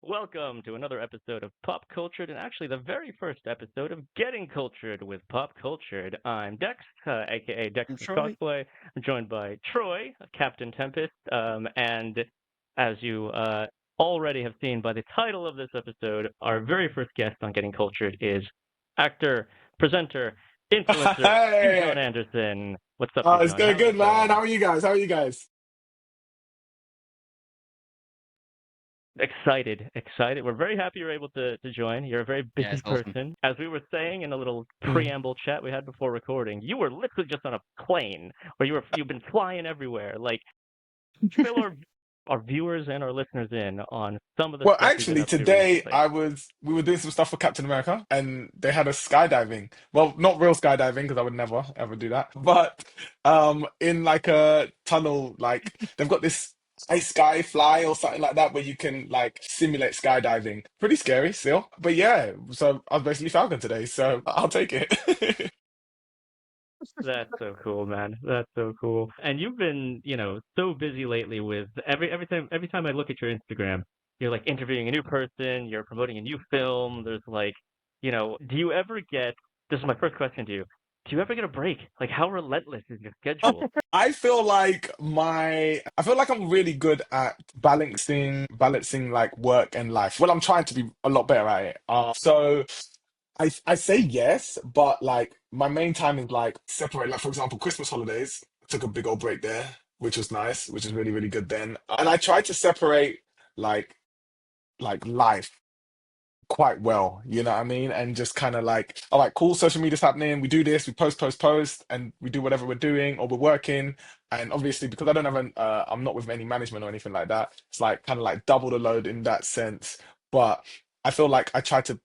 Welcome to another episode of Pop Cultured, and actually the very first episode of Getting Cultured with Pop Cultured. I'm Dex, aka Dex I'm from Troy. Cosplay. I'm joined by Troy, Captain Tempest, and as you already have seen by the title of this episode, our very first guest on Getting Cultured is actor, presenter, influencer, Dujon Hey, Anderson. What's up, it's Dujon? going How's good, it man. How going? are you guys? How are you guys? Excited. We're very happy you're able to join. You're a very Yeah, busy it's awesome. person. As we were saying in a little Mm. preamble chat we had before recording, you were literally just on a plane, or you've been flying everywhere. Like, fill our viewers and our listeners in on some of the Well, stuff you've been actually, up to today recently. we were doing some stuff for Captain America, and they had a skydiving. Well, not real skydiving because I would never ever do that, but in like a tunnel, like they've got this ice sky fly or something like that where you can like simulate skydiving. Pretty scary still, but yeah. So I was basically Falcon today, so I'll take it. That's so cool, man. That's so cool. And you've been, so busy lately with every time I look at your Instagram, you're like interviewing a new person, you're promoting a new film. There's like, do you ever get, this is my first question to you. Do you ever get a break? Like how relentless is your schedule? I feel like I'm really good at balancing like work and life. Well, I'm trying to be a lot better at it. So I say yes, but like my main time is like separate. Like for example, Christmas holidays, took a big old break there, which was nice, which is really, really good then. And I try to separate like life quite well, you know what I mean? And just kind of like, all right, cool, social media's happening. We do this, we post, and we do whatever we're doing or we're working. And obviously, because I don't have I'm not with any management or anything like that, it's like kind of like double the load in that sense. But I feel like I try to,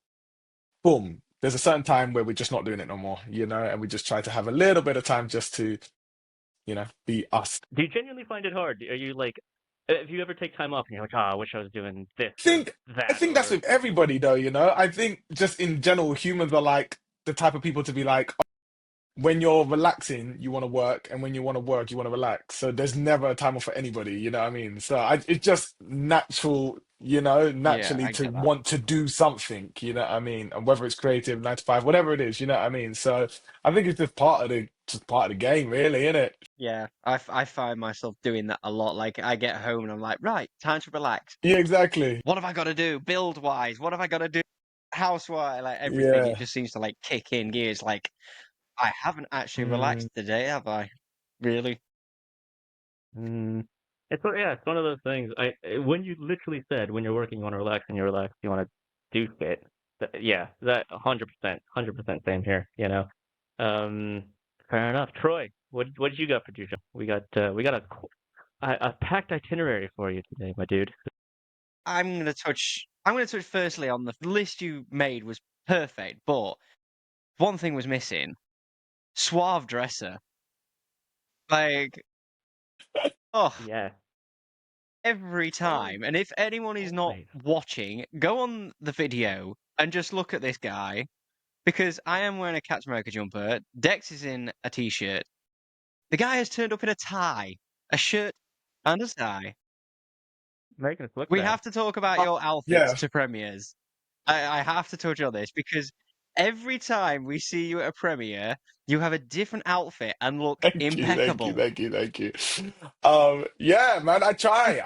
boom, there's a certain time where we're just not doing it no more, you know, and we just try to have a little bit of time just to, be us. Do you genuinely find it hard? Are you like, if you ever take time off and you're like, I wish I was doing this or think I that, think that's or with everybody though, you know. I think just in general, humans are like the type of people to be like, when you're relaxing, you want to work, and when you want to work, you want to relax. So there's never a time off for anybody, you know what I mean? So it's just natural, Yeah, naturally I to get that. want to do something, you know what I mean? And whether it's creative, 9 to 5, whatever it is, you know what I mean? So I think it's just part of the game, really, isn't it? Yeah, I find myself doing that a lot. Like I get home and I'm like, right, time to relax. Yeah, exactly. What have I got to do build wise? What have I got to do house-wise? Like everything, it Yeah. just seems to like kick in gears. Like I haven't actually Mm. relaxed today, have I? Really? Mm, it's one of those things. When you literally said when you're working, you want to relax, and you relax, you want to do shit. Yeah, that 100%, same here. Um, fair enough. Troy, what did you got for Juju? We got a packed itinerary for you today, my dude. I'm gonna touch firstly on the list you made was perfect, but one thing was missing. Suave dresser. Like, oh, Yeah, every always, time. And if anyone is not always. watching, go on the video and just look at this guy because I am wearing a Captain America jumper. Dex is in a t-shirt. The guy has turned up in a tie, a shirt, and a tie. Making us look We bad. have to talk about Uh, your outfits yeah. to premieres. I have to touch on this because every time we see you at a premiere, you have a different outfit and look Thank you, thank you, impeccable. thank you, thank you. Yeah, man, I try.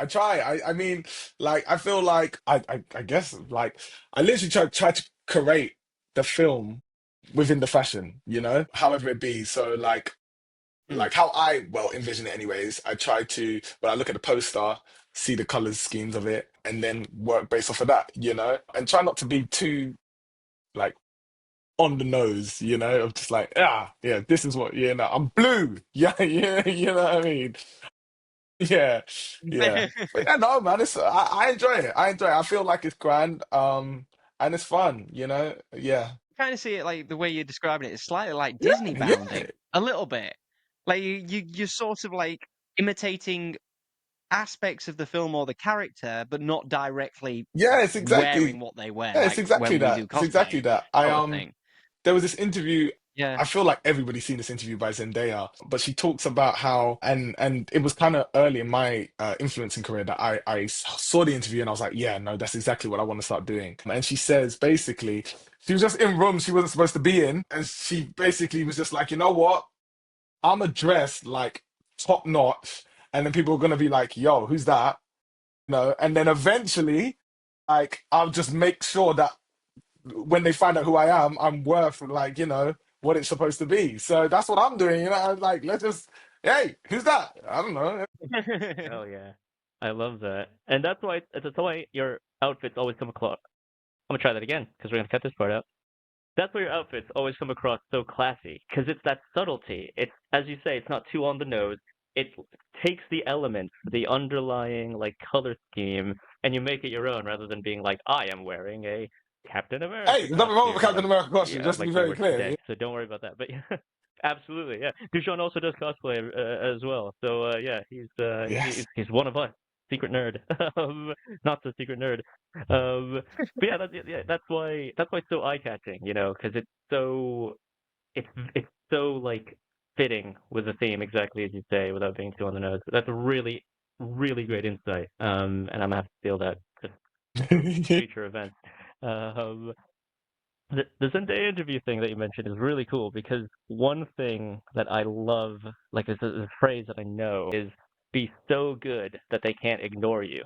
I mean, like, I feel like I guess like I literally try to create the film within the fashion, however it be. So Mm. like how I well envision it anyways. I try to when I look at the poster, see the colors schemes of it, and then work based off of that, and try not to be too like on the nose, of just like, yeah, this is what, I'm blue. Yeah, yeah, you know what I mean? Yeah, yeah. But yeah, no, man, I enjoy it. I enjoy it. I feel like it's grand, and it's fun, Yeah. Kind of see it like the way you're describing it. It's slightly like Yeah, Disney yeah. bounding, a little bit. Like you're sort of like imitating aspects of the film or the character, but not directly Yeah, it's exactly wearing what they wear, yeah, it's like exactly when we that. do It's exactly cosplay that. sort of thing. There was this interview Yeah. I feel like everybody's seen this interview by Zendaya, but she talks about how, and it was kind of early in my influencing career that I saw the interview and I was like, yeah, no, that's exactly what I want to start doing. And she says basically, she was just in rooms she wasn't supposed to be in, and she basically was just like, you know what? I'm addressed like top notch, and then people are gonna be like, yo, who's that? And then eventually, like, I'll just make sure that when they find out who I am, I'm worth like, what it's supposed to be. So that's what I'm doing. I'm like, let's just, hey, who's that? I don't know. Oh yeah, I love that, and that's why your outfits always come across. I'm gonna try that again because we're gonna cut this part out. That's why your outfits always come across so classy because it's that subtlety. It's, as you say, it's not too on the nose. It takes the elements, the underlying like color scheme, and you make it your own rather than being like, I am wearing a Captain Hey, America there's nothing wrong with costume, a Captain America costume, just to be like you very were clear. today. So don't worry about that. But yeah, absolutely, yeah. Dujon also does cosplay as well. So yeah, Yes. he's one of us, secret nerd, not so secret nerd. But yeah, that's why it's so eye catching, because it's so like fitting with the theme exactly as you say, without being too on the nose. But that's a really really great insight. And I'm gonna have to steal that to future events. Um, the Zendaya interview thing that you mentioned is really cool because one thing that I love, like is a phrase that I know, is be so good that they can't ignore you,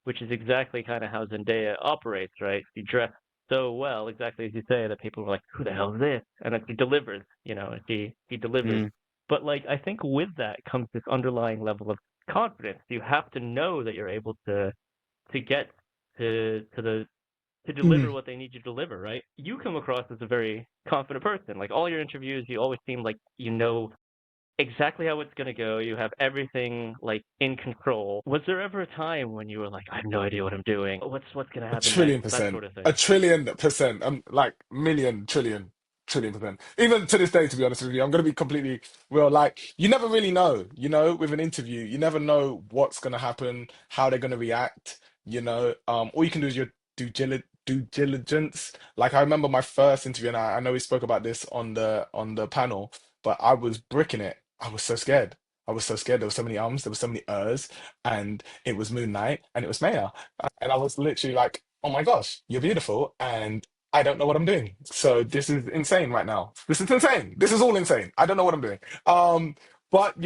which is exactly kind of how Zendaya operates, right? She dressed so well, exactly as you say, that people were like, "Who the hell is this?" And then she delivers, and she delivers. Mm. But like, I think with that comes this underlying level of confidence. You have to know that you're able to get to deliver Mm. what they need you to deliver, right? You come across as a very confident person. Like all your interviews, you always seem like you know exactly how it's gonna go. You have everything like in control. Was there ever a time when you were like, I have no idea what I'm doing. What's gonna A happen next? trillion That percent. sort of A thing. trillion percent. Like million, trillion percent. Even to this day, to be honest with you, I'm gonna be completely real. Like, you never really know, with an interview, you never know what's gonna happen, how they're gonna react, All you can do is your due diligence. Like, I remember my first interview, and I know we spoke about this on the panel, but I was bricking it. I was so scared. I was so scared. There were so many ums, there were so many ers, and it was Moon Knight, and it was Maya. And I was literally like, oh my gosh, you're beautiful. And I don't know what I'm doing. So this is insane right now. This is insane. This is all insane. I don't know what I'm doing. But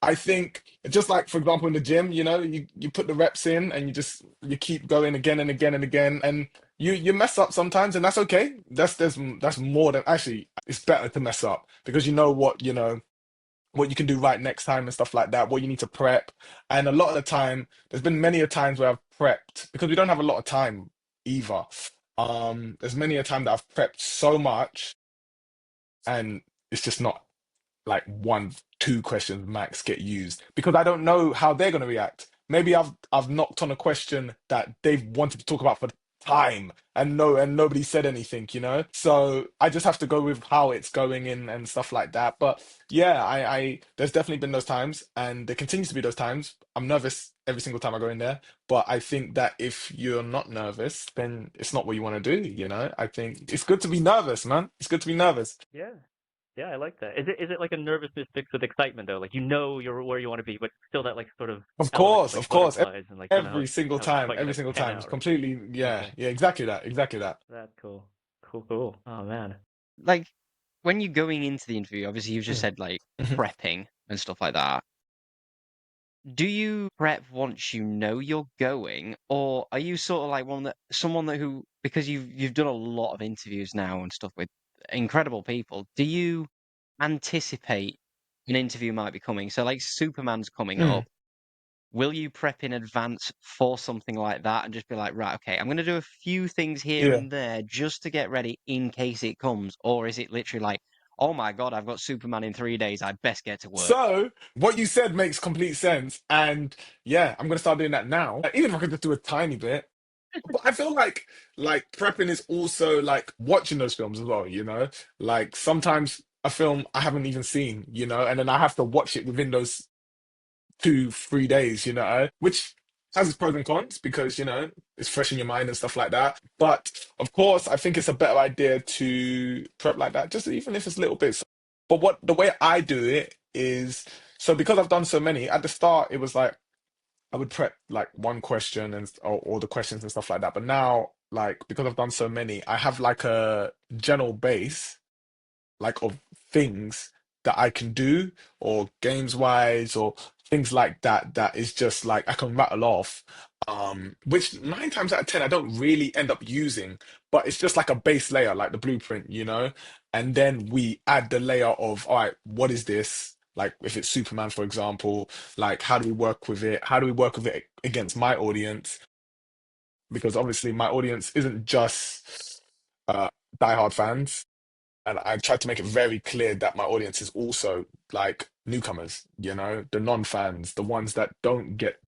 I think just like for example in the gym, you put the reps in and you keep going again and again and again. And you mess up sometimes, and that's okay. That's more than actually it's better to mess up because you know what you can do right next time and stuff like that, what you need to prep. And a lot of the time, there's been many a times where I've prepped because we don't have a lot of time either. There's many a time that I've prepped so much and it's just not like one, two questions max get used because I don't know how they're going to react. Maybe I've knocked on a question that they've wanted to talk about for time and nobody said anything, So I just have to go with how it's going in and stuff like that. But yeah, I there's definitely been those times and there continues to be those times. I'm nervous every single time I go in there, but I think that if you're not nervous, then it's not what you want to do. I think it's good to be nervous, man. It's good to be nervous. Yeah. Yeah, I like that. Is it like a nervousness mixed with excitement though? Like you're where you want to be, but still that like sort of Of element of course, like of course. butterflies and like Every single how it's time, quite every gonna single pan time. It's out, right? completely, yeah, Okay. yeah, exactly that, exactly that. That's cool. Cool. Oh man. Like when you're going into the interview, obviously you've just Mm. said like Mhm. prepping and stuff like that. Do you prep once you know you're going, or are you sort of like someone that who because you've done a lot of interviews now and stuff with incredible people, do you anticipate an interview might be coming? So like Superman's coming Mm. up. Will you prep in advance for something like that and just be like, right, okay, I'm going to do a few things here Yeah. and there just to get ready in case it comes? Or is it literally like, oh my God, I've got Superman in 3 days, I best get to work? So what you said makes complete sense, and yeah, I'm gonna start doing that now. Even if I could just do a tiny bit. But I feel like prepping is also like watching those films as well. Like sometimes a film I haven't even seen, and then I have to watch it within those 2, 3 days, which has its pros and cons because, it's fresh in your mind and stuff like that. But of course, I think it's a better idea to prep like that, just even if it's little bits. But the way I do it is, so because I've done so many, at the start, it was like, I would prep like one question or the questions and stuff like that. But now, like, because I've done so many, I have like a general base like of things that I can do or games wise or things like that that is just like I can rattle off, which nine times out of ten I don't really end up using, but it's just like a base layer, like the blueprint, and then we add the layer of, all right, what is this? Like if it's Superman, for example, like how do we work with it? How do we work with it against my audience? Because obviously my audience isn't just uh diehard fans, and I tried to make it very clear that my audience is also like newcomers, the non-fans, the ones that don't get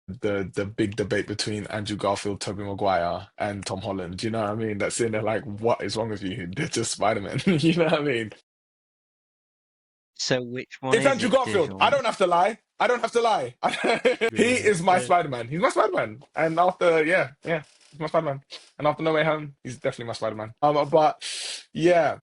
the big debate between Andrew Garfield, Tobey Maguire, and Tom Holland. You know what I mean? That's in there like, what is wrong with you? They're just Spider-Man. You know what I mean? So which one It's is Andrew it, Garfield. I Dijon? don't have to lie. I don't have to lie. He Yeah. is my Spider-Man. He's my Spider-Man. And after, yeah, yeah, he's my Spider-Man. And after No Way Home, he's definitely my Spider-Man. But yeah,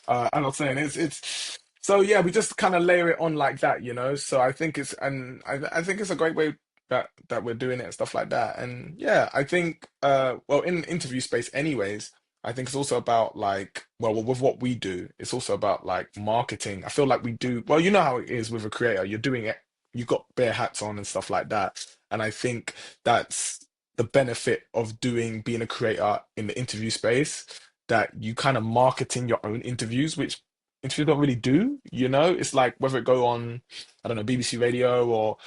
and I was saying it's so yeah, we just kind of layer it on like that, So I think I think it's a great way that we're doing it and stuff like that. And yeah, I think well, in interview space anyways, I think it's also about like, well, with what we do, it's also about like marketing. I feel like we do, well, you know how it is with a creator, you're doing it, you've got bare hats on and stuff like that. And I think that's the benefit of being a creator in the interview space, that you kind of marketing your own interviews, which interviews don't really do, It's like whether it go on, I don't know, BBC Radio or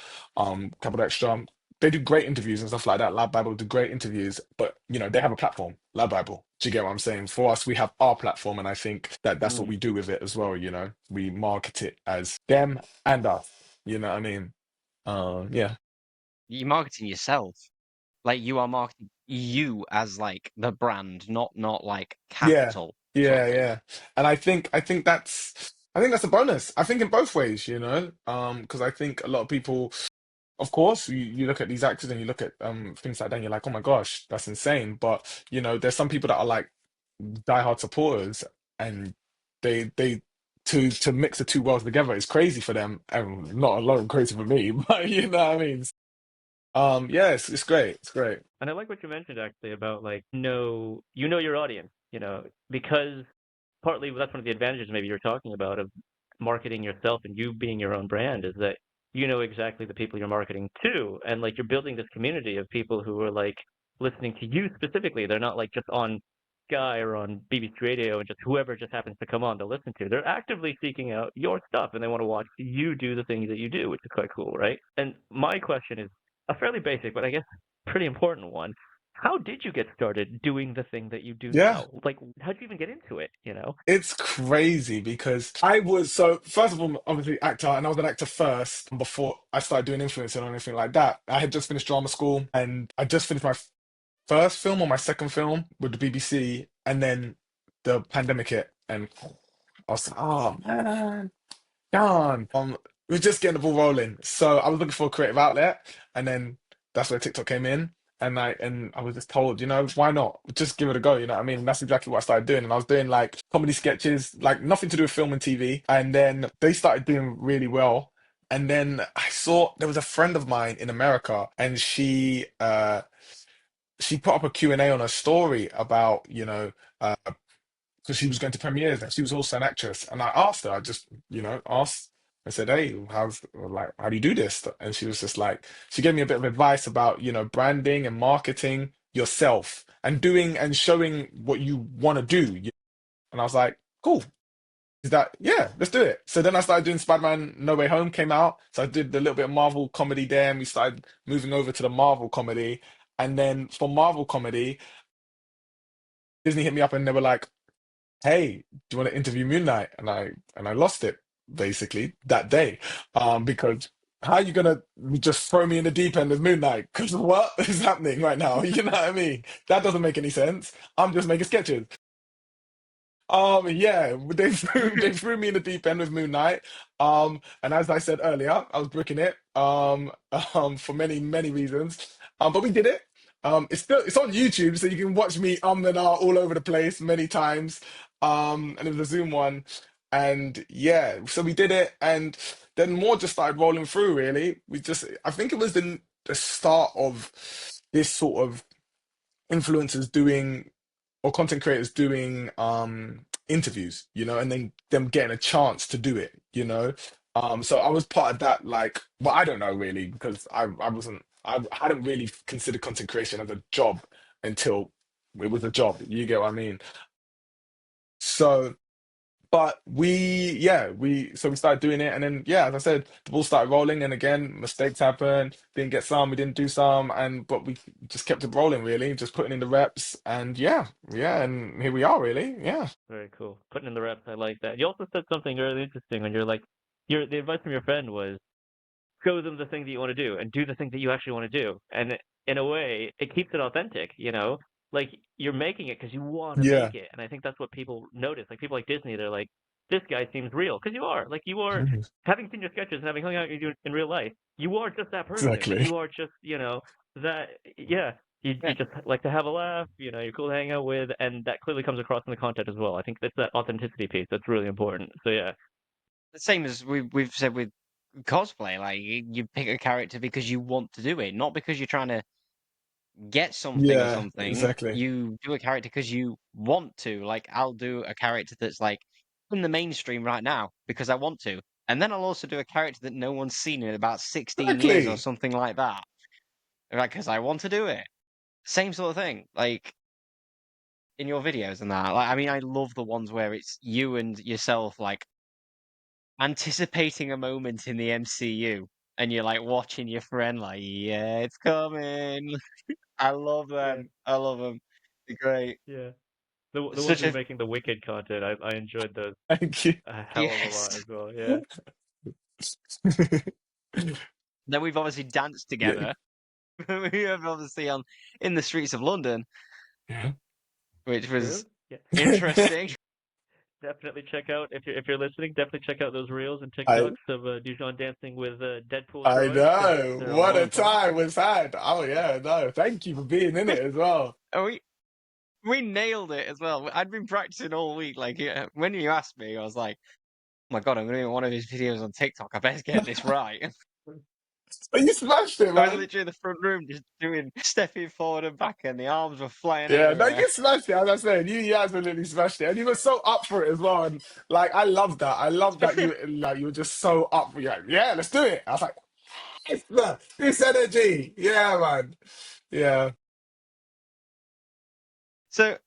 Capital Extra, they do great interviews and stuff like that. Lab Bible do great interviews, but they have a platform, Lab Bible. Do you get what I'm saying? For us, we have our platform, and I think that that's what Mm. we do with it as well, We market it as them and us, you know what I mean? Yeah. You're marketing yourself. Like you are marketing you as like the brand, not like Yeah, capital sort yeah, of thing. yeah. And I think that's a bonus. I think in both ways, because I think a lot of people, of course, you look at these actors and you look at things like that, and you're like, oh my gosh, that's insane. But there's some people that are like diehard supporters, and they to mix the two worlds together is crazy for them, and not alone crazy for me, but you know what I mean. Yeah, it's great. It's great. And I like what you mentioned actually about like you know your audience, because partly that's one of the advantages maybe you're talking about of marketing yourself and you being your own brand is that you know exactly the people you're marketing to, and like you're building this community of people who are like listening to you specifically. They're not like just on Sky or on BBC Radio and just whoever just happens to come on to listen to. They're actively seeking out your stuff and they want to watch you do the things that you do, which is quite cool, right? And my question is a fairly basic, but I guess pretty important one. How did you get started doing the thing that you do Yeah. now? Like, how'd you even get into it, It's crazy because I was, so first of all, obviously actor, and I was an actor first before I started doing influencing or anything like that. I had just finished drama school, and I just finished my first film or my second film with the BBC, and then the pandemic hit, and I was like, oh man, Darn. We're just getting the ball rolling. So I was looking for a creative outlet, and then that's where TikTok came in. And I was just told, why not? Just give it a go, you know what I mean? And that's exactly what I started doing. And I was doing like comedy sketches, like nothing to do with film and TV. And then they started doing really well. And then I saw there was a friend of mine in America, and she put up a Q&A on her story about, because she was going to premieres and she was also an actress. And I asked her, I just, asked, I said, hey, how do you do this? And she was just like, she gave me a bit of advice about, branding and marketing yourself and doing and showing what you want to do. And I was like, cool. Is that, yeah, let's do it. So then I started doing Spider-Man No Way Home came out. So I did a little bit of Marvel comedy there, and we started moving over to the Marvel comedy. And then for Marvel comedy, Disney hit me up and they were like, hey, do you want to interview Moon Knight? And I lost it basically that day, because how are you gonna just throw me in the deep end of Moon Knight? Because what is happening right now? You know what I mean? That doesn't make any sense. I'm just making sketches. Yeah, they threw me in the deep end with Moon Knight. And as I said earlier, I was bricking it. For many reasons. But we did it. It's on YouTube, so you can watch me and all over the place many times. And it was a Zoom one, and yeah, so we did it, and then more just started rolling through. Really, I think it was the start of this sort of influencers doing or content creators doing interviews, and then them getting a chance to do it, so I was part of that, like, well, I don't know really, because I hadn't really considered content creation as a job until it was a job, you get what I mean? So but so we started doing it, and then yeah, as I said, the ball started rolling, and again, mistakes happened. Didn't get some, we didn't do some, and but we just kept it rolling, really, just putting in the reps, and yeah, and here we are, really, yeah, Very cool. Putting in the reps, I like that. You also said something really interesting when you're like, the advice from your friend was show them the thing that you want to do and do the thing that you actually want to do. And in a way, it keeps it authentic, you know? Like you're making it because you want to yeah, make it. And I think that's what people notice. Like people like Disney, they're like, this guy seems real because you are. Like you are having seen your sketches and having hung out with you in real life. You are just that person. exactly, You are just, that, yeah. You Yeah. just like to have a laugh, you're cool to hang out with, and that clearly comes across in the content as well. I think that's that authenticity piece that's really important. So yeah, The same as we've said with cosplay, like you pick a character because you want to do it, not because you're trying to get something or yeah, something. exactly, You do a character because you want to. Like I'll do a character that's like in the mainstream right now because I want to. And then I'll also do a character that no one's seen in about 16 years or exactly. something like that. Right, because I want to do it. Same sort of thing. Like in your videos and that. Like I mean, I love the ones where it's you and yourself like anticipating a moment in the MCU and you're like watching your friend like, yeah, it's coming. I love yeah, them. I love them. They're great. yeah. The It's ones such who are a making the Wicked content, I enjoyed those Thank you. a hell of a lot yes. as well. Yeah, Then we've obviously danced Yeah, together. We have obviously on in the streets of London, yeah. which true. was Yeah, interesting. definitely check out if you're listening. Definitely check out those reels and I TikToks of Dijon dancing with Deadpool I Troy because know they're a what lot a of fun. time was had. Oh yeah, no, thank you for being in it as well. And we nailed it as well. I'd been practicing all week. Like when you asked me, I was like, "Oh my god, I'm going to do one of his videos on TikTok. I better get this right." But you smashed it, I was man. literally in the front room just doing stepping forward and back, and the arms were flying Yeah, no, everywhere. you smashed it. As I said, you absolutely smashed it, and you were so up for it as well. And like, I love that. I love that you were just so up. Yeah, let's do it. I was like, yes, this energy. Yeah, man. Yeah. So,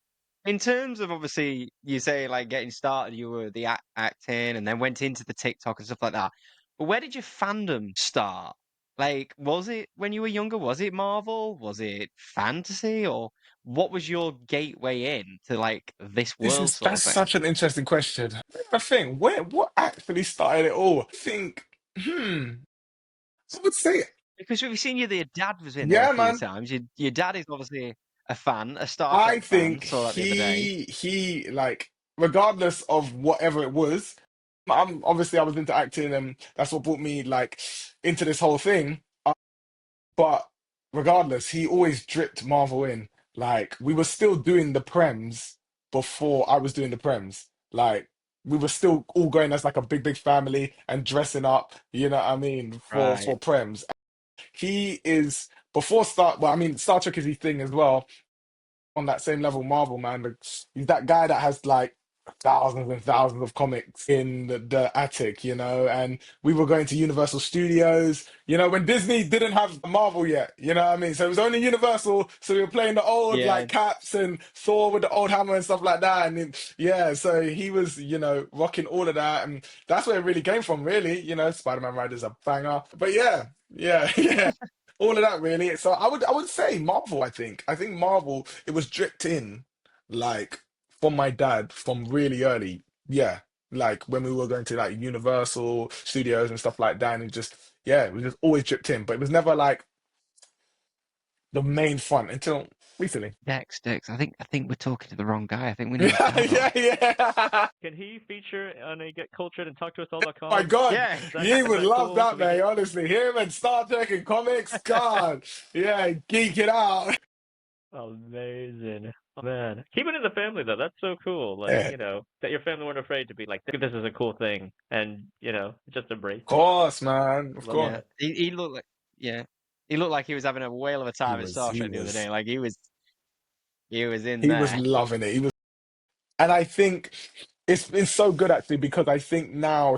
in terms of obviously, you say like getting started, you were the acting, and then went into the TikTok and stuff like that. But where did your fandom start? Like, was it when you were younger? Was it Marvel? Was it fantasy? Or what was your gateway in to like this world sort That's of thing? such an interesting question. I think what actually started it all? I think, I would say, Because we've seen your dad was in there a yeah, few man. times. Your dad is obviously a fan, a Star I Trek fan. think Saw that the other day. he like, regardless of whatever it was, I was into acting, and that's what brought me like into this whole thing. But regardless, he always dripped Marvel in. Like, we were still doing the prems before I was doing the prems. Like, we were still all going as like a big family and dressing up, you know what I mean, Right. for prems. He is well, I mean, Star Trek is his thing as well, on that same level, Marvel, man. He's that guy that has like thousands and thousands of comics in the attic, and we were going to Universal Studios, when Disney didn't have Marvel yet, you know what I mean? So it was only Universal, so we were playing the old Yeah. like Caps and Thor with the old hammer and stuff like that. And then, yeah, so he was, rocking all of that. And that's where it really came from, really. Spider-Man Rider's a banger. But yeah, yeah. All of that really. So I would say Marvel, I think. I think Marvel, it was dripped in like from my dad from really early. Yeah. Like when we were going to like Universal Studios and stuff like that, and it just, yeah, it was just always dripped in. But it was never like the main front until recently. Dex, I think we're talking to the wrong guy. I think we need Yeah, Dado. yeah. Can he feature on a Get Cultured and talk to us all about My comics? God, Yeah. Is that you is would that love cool? that, Can we man. get Honestly, him and Star Trek and comics, God, yeah, geek it out. amazing? Oh, man, keep it in the family though. That's so cool. Like, Yeah, that your family weren't afraid to be like, this is a cool thing, and just embrace of it. course, man, of Love course. Yeah. that. He looked like yeah. He looked like he was having a whale of a He time at was, Star he Trek the other was, day. Like he was in he was there. loving it. He was, and I think it's been so good actually because I think now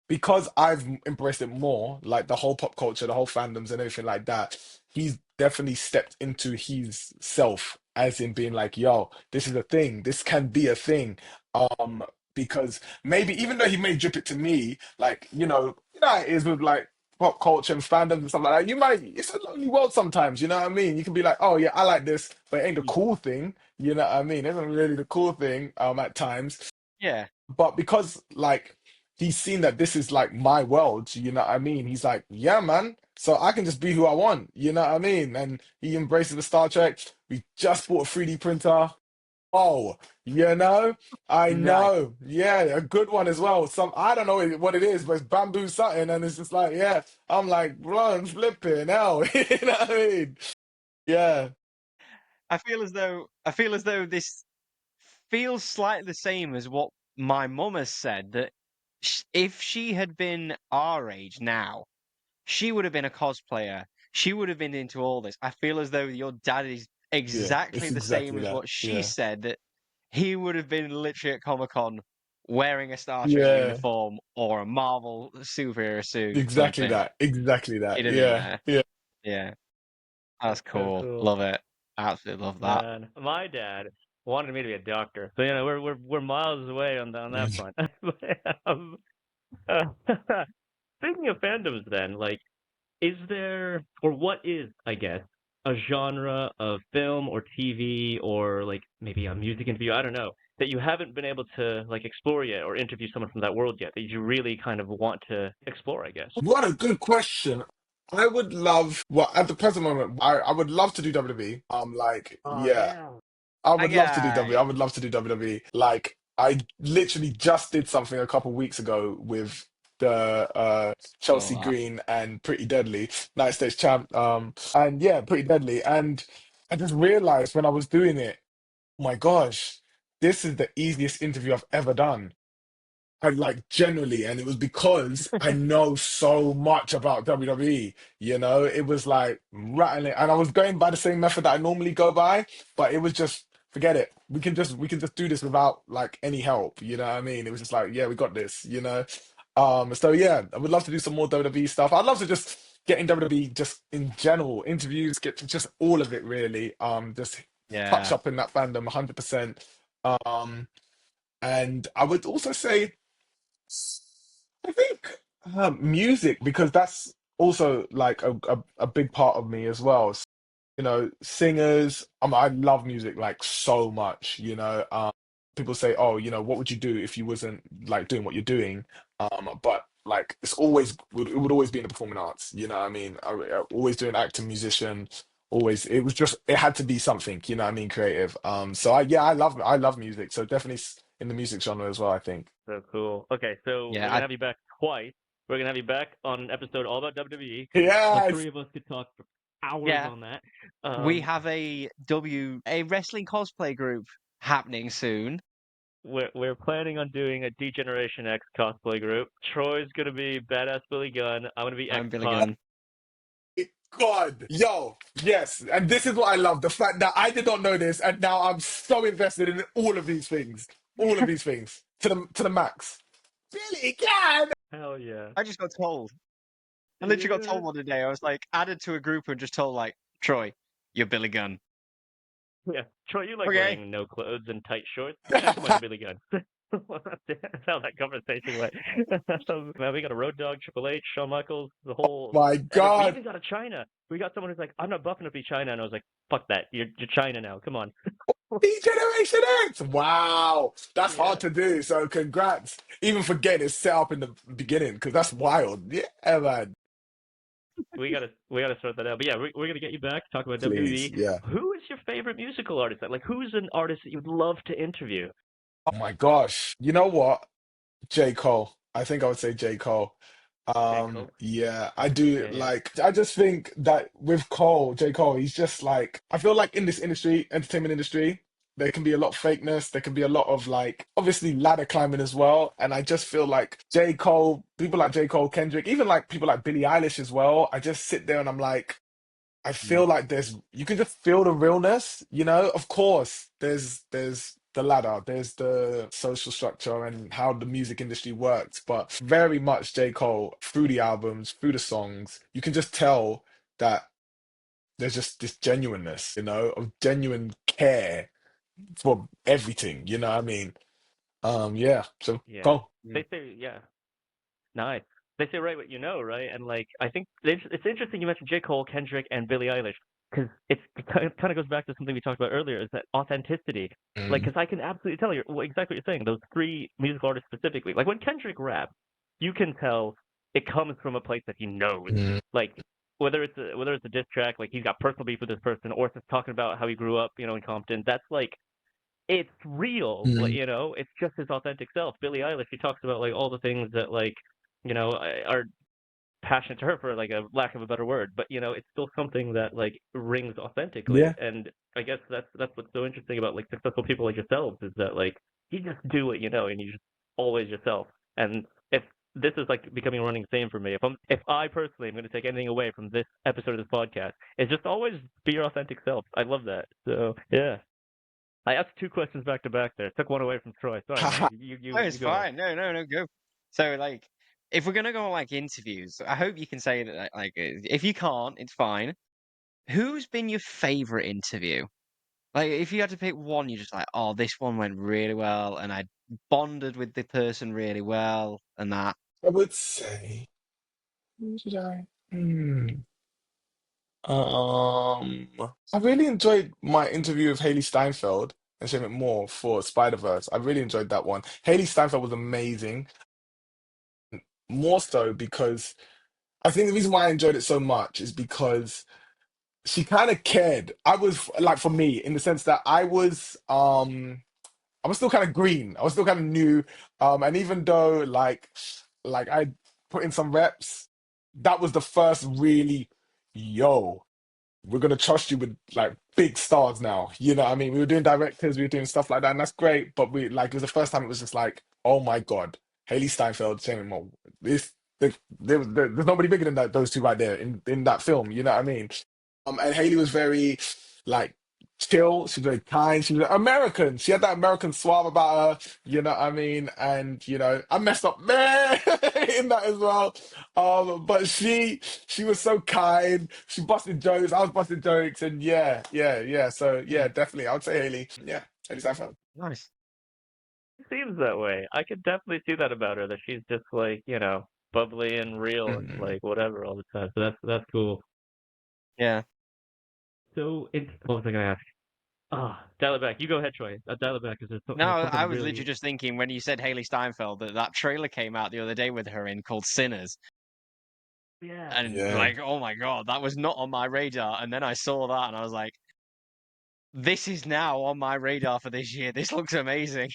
because I've embraced it more, like the whole pop culture, the whole fandoms and everything like that, he's definitely stepped into his self, as in being like, yo, this is a thing, this can be a thing. Um, because maybe even though he may drip it to me, like, how it is with like pop culture and fandoms and stuff like that, it's a lonely world sometimes, you know what I mean? You can be like, oh yeah, I like this, but it ain't the cool thing, you know what I mean? It isn't really the cool thing, at times. Yeah. But because like he's seen that this is like my world, you know what I mean? He's like, yeah, man. So I can just be who I want, you know what I mean? And he embraces the Star Trek. We just bought a 3D printer. Oh, you know, I Nice. know. Yeah, a good one as well. I don't know what it is, but it's bamboo satin, and it's just like, yeah. I'm like, run, flipping hell. You know what I mean? Yeah. I feel as though this feels slightly the same as what my mum has said that if she had been our age now, she would have been a cosplayer. She would have been into all this. I feel as though your dad is Yeah. exactly It's the same exactly as that. what she Yeah. said, that he would have been literally at Comic Con wearing a Star Trek Yeah. uniform or a Marvel superhero suit, Exactly something. that. Exactly He that. didn't Yeah. know. Yeah. Yeah, that's That's so cool. cool. Love it. Absolutely love that. Man, my dad wanted me to be a doctor, so we're miles away on that front. But, uh, speaking of fandoms, then, like, is there, or what is, I guess, a genre of film or TV or like maybe a music interview, I don't know, that you haven't been able to like explore yet or interview someone from that world yet that you really kind of want to explore, I guess? What a good question. I would love, well, at the present moment, I would love to do WWE. Oh Yeah, yeah. I I would love to do WWE. I guy. would love to do WWE. Like, I literally just did something a couple weeks ago with the Saw Chelsea that. Green and Pretty Deadly, United States champ. And yeah, Pretty Deadly. And I just realized when I was doing it, oh my gosh, this is the easiest interview I've ever done. I like generally, and it was because I know so much about WWE. It was like rattling, and I was going by the same method that I normally go by, but it was just forget it. We can just do this without like any help. You know what I mean? It was just like, yeah, we got this. So yeah, I would love to do some more WWE stuff. I'd love to just get in WWE just in general, interviews, get to just all of it really. Just touch Yeah. up in that fandom 100%. Um, and I would also say. I think music because that's also like a big part of me as well. Singers. I love music like so much. People say, "Oh, what would you do if you wasn't like doing what you're doing?" But like it would always be in the performing arts. You know what I mean? I always doing acting, musician. Always, it had to be something. You know what I mean? Creative. So yeah, I love music. So definitely in the music genre as well. I think. So cool. Okay, so we're Yeah. gonna have you back twice. We're gonna have you back on an episode all about WWE because the Yes. three of us could talk for hours Yeah. on that. We Um, have a wrestling cosplay group happening soon. we're planning on doing a D-Generation X cosplay group. Troy's gonna be Badass Billy Gunn. I'm gonna be I'm Billy X-Pac. Gunn. God, yo, yes, and this is what I love, the fact that I did not know this, and now I'm so invested in all of these things, to the max. Billy Gunn! Hell yeah. I just got told. I literally got Yeah. told one today. I was like added to a group and just told like, Troy, you're Billy Gunn. Yeah. Troy, you like Okay. wearing no clothes and tight shorts. Yeah, come on, you're Billy Gunn. That's how that conversation went. Man, we got a Road Dogg, Triple H, Shawn Michaels, the whole. My We God, even got a China. We got someone who's like, I'm not buff enough to be China, and I was like, fuck that. You're China now. Come on. D-Generation X! Wow, that's hard Yeah. to do, so congrats. Even for getting it set up in the beginning, because that's wild. Yeah, man. we gotta sort that out. But yeah, we're gonna get you back talk about Please, WWE. yeah. Who is your favorite musical artist? Like, who's an artist that you'd love to interview? Oh my gosh. You know what? J. Cole. I think I would say J. Cole. J. Cole. Yeah, I do Yeah, yeah, like, I just think that with Cole, J. Cole, he's just like, I feel like in this industry, entertainment industry, there can be a lot of fakeness. There can be a lot of like, obviously ladder climbing as well. And I just feel like J. Cole, people like J. Cole, Kendrick, even like people like Billie Eilish as well. I just sit there and I'm like, I mm, feel like you can just feel the realness, you know? Of course, there's the ladder, there's the social structure and how the music industry works, but very much J. Cole, through the albums, through the songs, you can just tell that there's just this genuineness, you know, of genuine care for everything, you know what I mean? Yeah, so yeah. Cole. They say yeah. Nice. They say right what you know, right? And like, I think it's interesting you mentioned J. Cole, Kendrick, and Billie Eilish because it kind of goes back to something we talked about earlier, is that authenticity. Like, Mm, because I can absolutely tell you exactly what you're saying. Those three musical artists specifically, like when Kendrick raps, you can tell it comes from a place that he knows. mm, Like whether it's a diss track, like he's got personal beef with this person, or if it's talking about how he grew up, in Compton. That's like it's real. Like, mm, it's just his authentic self. Billie Eilish, she talks about like all the things that like are passionate to her, for like a lack of a better word, but it's still something that like rings authentically. yeah. And I guess that's what's so interesting about like successful people like yourselves, is that like you just do what you know and you just always yourself. And if this is like becoming a running theme for me, if I personally am going to take anything away from this episode of this podcast, it's just always be your authentic self. I love that. So yeah. I asked two questions back to back there. Took one away from Troy. Sorry, man. You Oh, you it's you go ahead. fine. No, no, no, go. So, like, if we're gonna go on like interviews, I hope you can say that. If you can't, it's fine. Who's been your favorite interview? Like, if you had to pick one, you're just like, oh, this one went really well, and I bonded with the person really well, and that. I would say, who should I? Um, I really enjoyed my interview with Haley Steinfeld and Shane McMoore for Spider-Verse. I really enjoyed that one. Haley Steinfeld was amazing, more so because I think the reason why I enjoyed it so much is because she kind of cared. I was like, for me, in the sense that I was still kind of green. I was still kind of new. And even though like I put in some reps, that was the first really, yo, we're gonna trust you with like big stars now. You know what I mean? We were doing directors, we were doing stuff like that, and that's great. But we like, it was the first time it was just like, oh my God, Haley Steinfeld, Jamie Moore. This there's nobody bigger than those two right there in that film. You know what I mean? And Haley was very like chill. She was very kind. She was American. She had that American suave about her. You know what I mean? And I messed up man in that as well. But she was so kind. She busted jokes. I was busting jokes, and yeah, yeah, yeah. So Hmm, yeah, definitely, I would say Haley. Yeah, Haley Steinfeld. nice. It seems that way. I could definitely see that about her, that she's just like, bubbly and real and Mm. like whatever all the time. So that's cool. Yeah. So what was I gonna ask? Dial it back. You go ahead, Troy. Dial it back because No, there's I something was literally really. just thinking when you said Haley Steinfeld that that trailer came out the other day with her in called Sinners, Yeah. and Yeah, like, oh my God, that was not on my radar. And then I saw that, and I was like, this is now on my radar for this year. This looks amazing.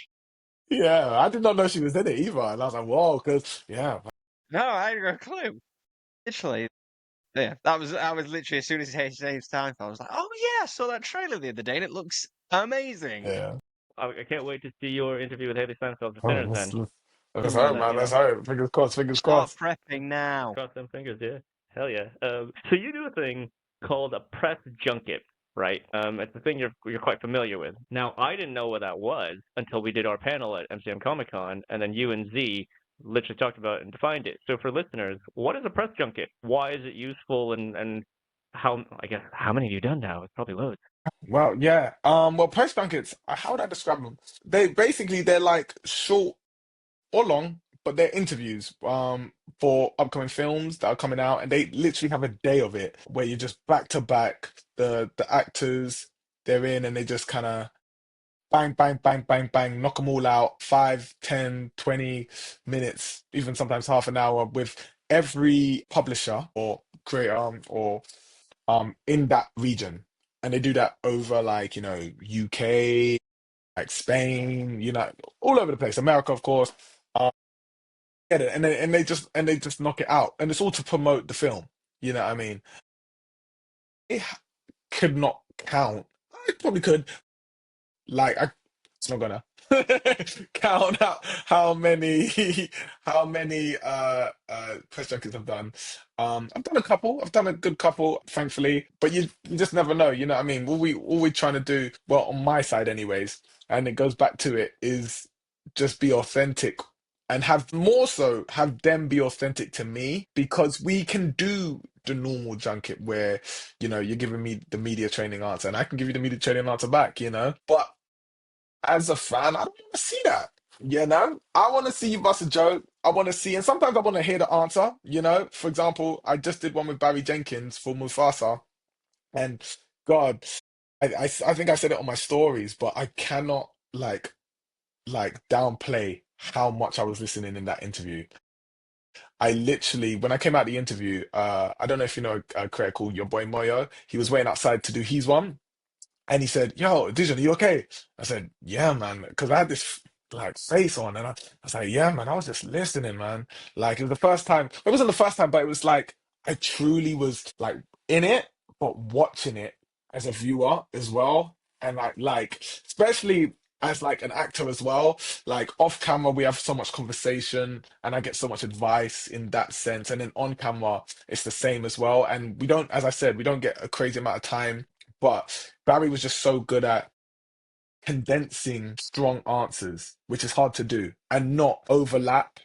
yeah. I did not know she was in it either, and I was like, whoa, because yeah, No, I had no clue. Literally, yeah, that was literally as soon as it hit Steinfeld, I was like, oh yeah, I saw that trailer the other day, and it looks amazing. yeah. I can't wait to see your interview with Haley Steinfeld for Oh, Sinners then. let's And hope, then, man. Let's hope. Fingers crossed. Fingers Start crossed. prepping now. cross them fingers, yeah. Hell yeah. So you do a thing called a press junket, right? It's a thing you're quite familiar with. Now, I didn't know what that was until we did our panel at MCM Comic Con, and then you and Z literally talked about it and defined it. So for listeners, what is a press junket? Why is it useful? And how, I guess, how many have you done now? It's probably loads. Well, yeah. Well, press junkets, how would I describe them? They're like short or long, but they're interviews for upcoming films that are coming out, and they literally have a day of it where you're just back to back. The actors they're in, and they just kind of bang, bang, bang, bang, bang, knock them all out. 5, 10, 20 minutes, even sometimes half an hour with every publisher or creator or in that region. And they do that over like, UK, like Spain, all over the place. America, of course. Um, get it. And they just knock it out. And it's all to promote the film. You know what I mean? It could not count. I probably could. Like it's not gonna count out how many press junkets I've done. I've done a couple. I've done a good couple, thankfully. But you just never know. You know what I mean? All we trying to do, well, on my side, anyways, and it goes back to it, is just be authentic and have them be authentic to me, because we can do the normal junket where you're giving me the media training answer and I can give you the media training answer back, but as a fan, I don't want to see that. I want to see you bust a joke. I want to see, and sometimes I want to hear the answer. For example, I just did one with Barry Jenkins for Mufasa, and God, I think I said it on my stories, but I cannot downplay how much I was listening in that interview. I literally, when I came out the interview, I don't know if you know a creator called Your Boy Moyo. He was waiting outside to do his one. And he said, "Yo, Dijon, are you okay?" I said, "Yeah, man," because I had this like face on, and I was like, "Yeah, man." I was just listening, man. Like it was the first time. It wasn't the first time, but it was like I truly was like in it, but watching it as a viewer as well, and especially as like an actor as well. Like off camera, we have so much conversation, and I get so much advice in that sense. And then on camera, it's the same as well. And we don't, as I said, we don't get a crazy amount of time, but Barry was just so good at condensing strong answers, which is hard to do, and not overlap,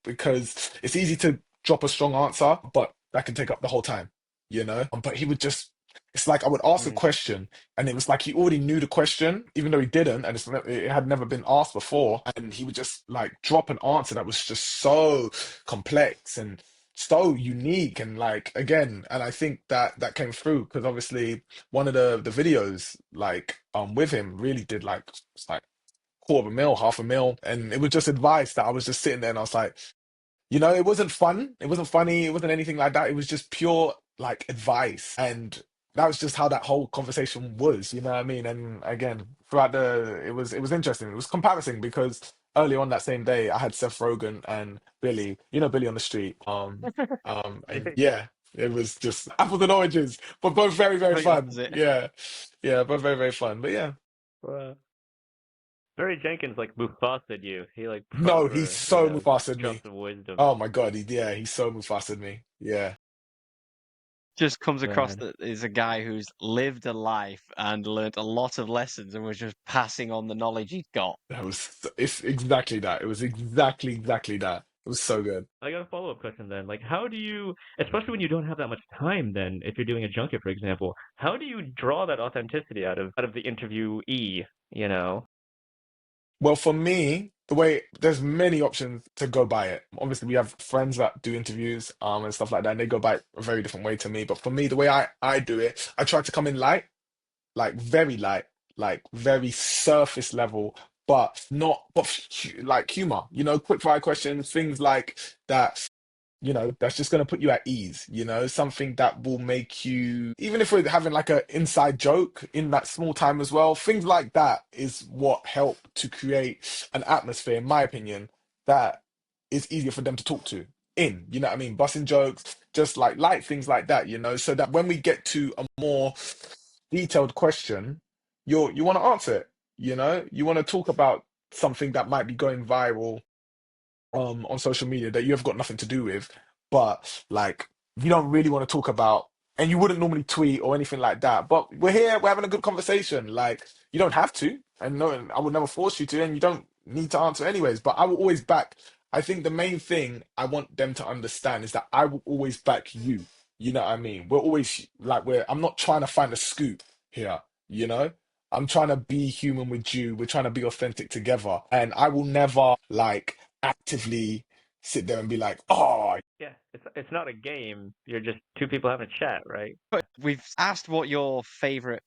because it's easy to drop a strong answer, but that can take up the whole time, But he would just, it's like I would ask a Mm. question, and it was like he already knew the question, even though he didn't, and it had never been asked before, and he would just like drop an answer that was just so complex and so unique, and like again, and I think that came through because obviously one of the videos with him really did like it's like quarter of a mil, half a mil, and it was just advice that I was just sitting there and I was like, it wasn't fun, it wasn't funny, it wasn't anything like that. It was just pure like advice, and that was just how that whole conversation was. You know what I mean? And again, throughout it was interesting. It was comparison because early on that same day, I had Seth Rogen and Billy, Billy on the street. And yeah, it was just apples and oranges, but both very, very Complete fun. opposite. Yeah, yeah, both very, very fun. But yeah, Well, Barry Jenkins like Mufasa'd you. He like no, he's proper, so Mufasa'd me. dropped some wisdom. Oh my God, he's so Mufasa'd me. Yeah. Just comes across God. that is a guy who's lived a life and learnt a lot of lessons and was just passing on the knowledge he's got. It's exactly that. It was exactly that. It was so good. I got a follow-up question then. Like, how do you, especially when you don't have that much time, then if you're doing a junket, for example, how do you draw that authenticity out of the interviewee? You know? Well, for me, there's many options to go by it. Obviously, we have friends that do interviews, and stuff like that, and they go by it a very different way to me. But for me, the way I do it, I try to come in light, like very surface level, but not, but like humor, quick fire questions, things like that. That's just going to put you at ease, something that will make you, even if we're having like a inside joke in that small time as well, things like that is what help to create an atmosphere, in my opinion, that is easier for them to talk to you know what I mean? Busting jokes, just like light things like that, so that when we get to a more detailed question, you want to answer it, you want to talk about something that might be going viral on social media that you have got nothing to do with, but like you don't really want to talk about, and you wouldn't normally tweet or anything like that. But we're here, we're having a good conversation. Like you don't have to, and no, I would never force you to, and you don't need to answer anyways. But I will always back. I think the main thing I want them to understand is that I will always back you. You know what I mean? We're always like I'm not trying to find a scoop here. You know. I'm trying to be human with you. We're trying to be authentic together. And I will never like actively sit there and be like, oh, Yeah, it's not a game. You're just two people having a chat, right? But we've asked what your favourite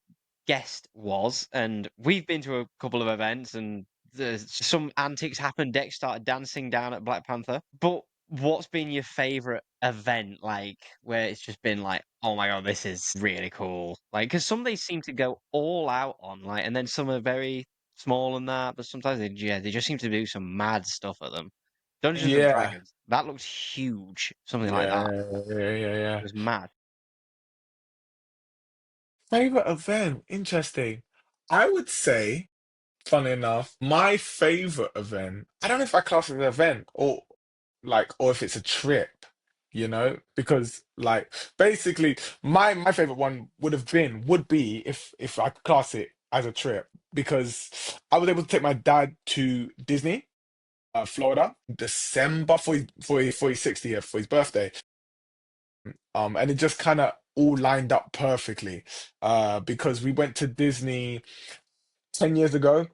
guest was, and we've been to a couple of events, and there's some antics happened. Dex started dancing down at Black Panther. But what's been your favorite event, like, where it's just been like, "Oh my god, this is really cool." Like, because some they seem to go all out on, like, and then some are very small and that, but sometimes they just seem to do some mad stuff at them. Dungeons and Yeah, Dragons, that looked huge, something like that. yeah. It was mad. Favorite event? Interesting. I would say, funny enough, my favorite event, I don't know if I class it as an event or if it's a trip, because like basically my favorite one would be if I could class it as a trip because I was able to take my dad to Disney, Florida, December for his 60th for his birthday. And it just kind of all lined up perfectly. Because we went to Disney 10 years ago,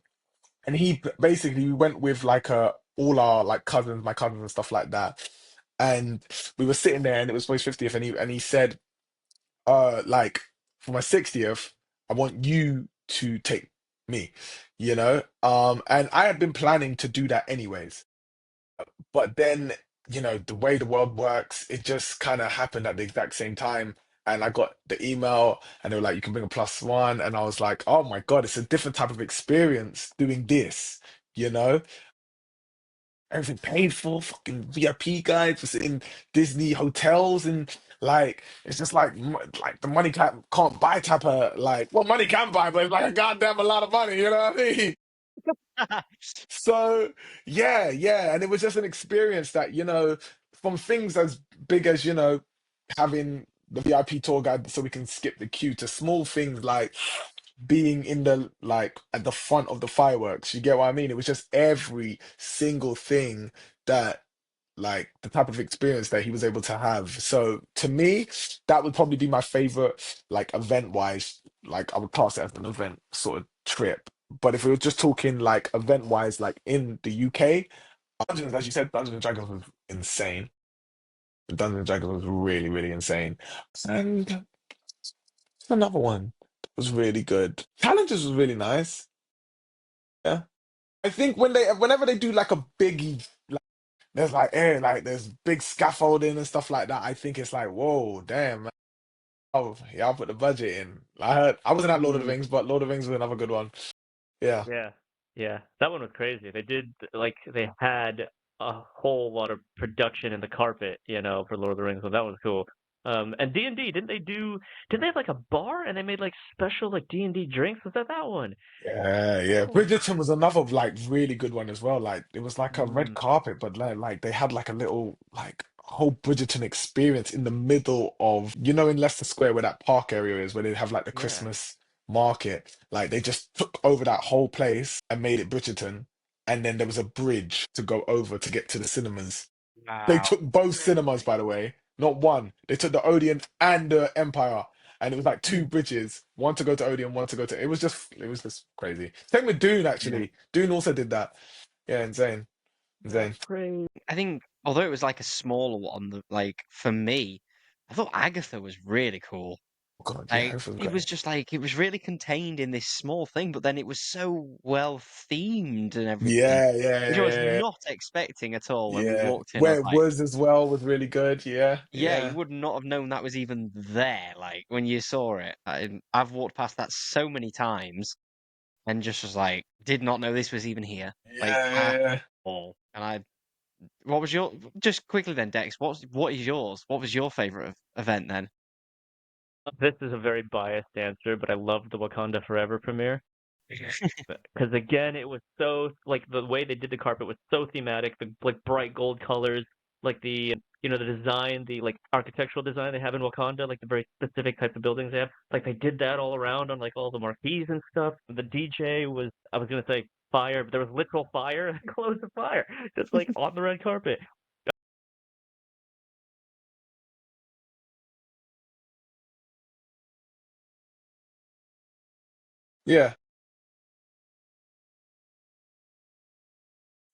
and basically we went with like all our like cousins, my cousins and stuff like that. And we were sitting there and it was for his 50th, and he said, like for my 60th, I want you to take me. And I had been planning to do that anyways. But then, the way the world works, it just kind of happened at the exact same time. And I got the email and they were like, you can bring a plus one. And I was like, oh my God, it's a different type of experience doing this, you know? Everything paid for, fucking VIP guides, just in Disney hotels, and like it's just like the money can't buy type of like, well, money can buy, but it's like a goddamn a lot of money, you know what I mean? So yeah, and it was just an experience that, from things as big as, having the VIP tour guide so we can skip the queue, to small things like being in the like at the front of the fireworks. You get what I mean? It was just every single thing that like the type of experience that he was able to have. So to me, that would probably be my favorite, like event wise. Like I would class it as an event sort of trip. But if we were just talking like event wise, like in the UK, as you said, Dungeons and Dragons was insane. Dungeons and Dragons was really, really insane. And another one that was really good. Challenges was really nice. Yeah. I think whenever they do like a biggie, there's like there's big scaffolding and stuff like that. I think it's like, whoa, damn, man. Oh, yeah, I'll put the budget in. I wasn't at Lord of the Mm, Rings, but Lord of the Rings was another good one. Yeah. yeah, yeah, that one was crazy. They did like they had a whole lot of production in the carpet, for Lord of the Rings, so that was cool. And D&D, didn't they have like a bar and they made like special like D&D drinks? Was that one? Yeah. Oh, Bridgerton was another like really good one as well. Like it was like a red mm, carpet, but like they had like a little like whole Bridgerton experience in the middle of, in Leicester Square where that park area is, where they have like the yeah. Christmas market. Like they just took over that whole place and made it Bridgerton. And then there was a bridge to go over to get to the cinemas. They Wow. took both cinemas, Crazy. by the way, not one. They took the Odeon and the Empire, and it was like two bridges, one to go to Odeon, one to go to. It was just crazy. Same with Dune, Yeah. actually. Dune also did that. Yeah, insane, That's insane. crazy. I think although it was like a smaller one, like for me, I thought Agatha was really cool. Oh God, yeah, Like it was it was great. just like it was really contained in this small thing, but then it was so well themed and everything, which I was Yeah. not expecting at all when we Yeah. walked in. I Where was it like, was as well was really good. Yeah, yeah, you yeah. would not have known that was even there. Like when you saw it, I've walked past that so many times and just was like, did not know this was even here, like at Yeah. all. And what was your just quickly then, Dex? What is yours? What was your favorite event then? This is a very biased answer, but I loved the Wakanda Forever premiere. Because again, it was so like the way they did the carpet was so thematic, the like bright gold colors, like the design, the like architectural design they have in Wakanda, like the very specific types of buildings they have. Like they did that all around on like all the marquees and stuff. The DJ was, I was gonna say fire, but there was literal fire, close to fire, just like on the red carpet. Yeah.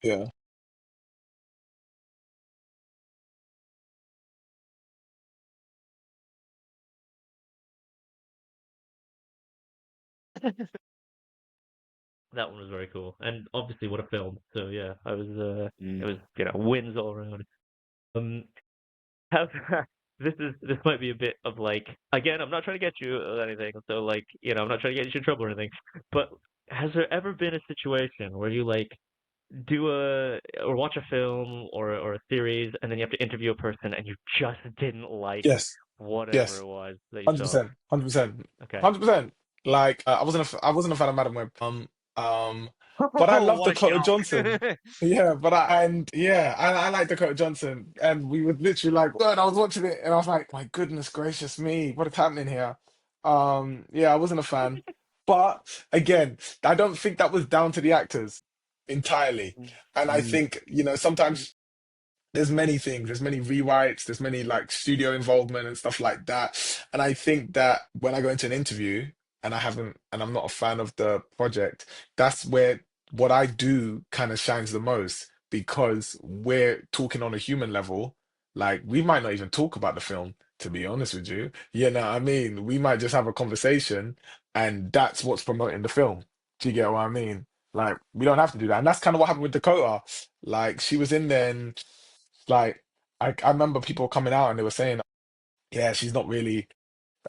Yeah. That one was very cool, and obviously what a film. So yeah, I was it Mm. was wins all around. have this might be a bit of like, again, I'm not trying to get you or anything, so like, I'm not trying to get you in trouble or anything, but has there ever been a situation where you like do a or watch a film or a series and then you have to interview a person and you just didn't like Yes, whatever yes. it was that you saw? 100%, 100%, Okay. 100%. Like I wasn't a fan of Madam Web. But I Oh, love what a Dakota shock! Johnson. Yeah, I like Dakota Johnson, and we were literally like, and I was watching it, and I was like, my goodness gracious me, what is happening here? Yeah, I wasn't a fan, but again, I don't think that was down to the actors entirely, and I Mm. think sometimes there's many things, there's many rewrites, there's many like studio involvement and stuff like that. And I think that when I go into an interview and I'm not a fan of the project, that's where what I do kind of shines the most because we're talking on a human level. Like we might not even talk about the film, to be honest with you. You know what I mean? We might just have a conversation and that's what's promoting the film. Do you get what I mean? Like we don't have to do that. And that's kind of what happened with Dakota. Like she was in there and like I remember people coming out and they were saying, yeah, she's not really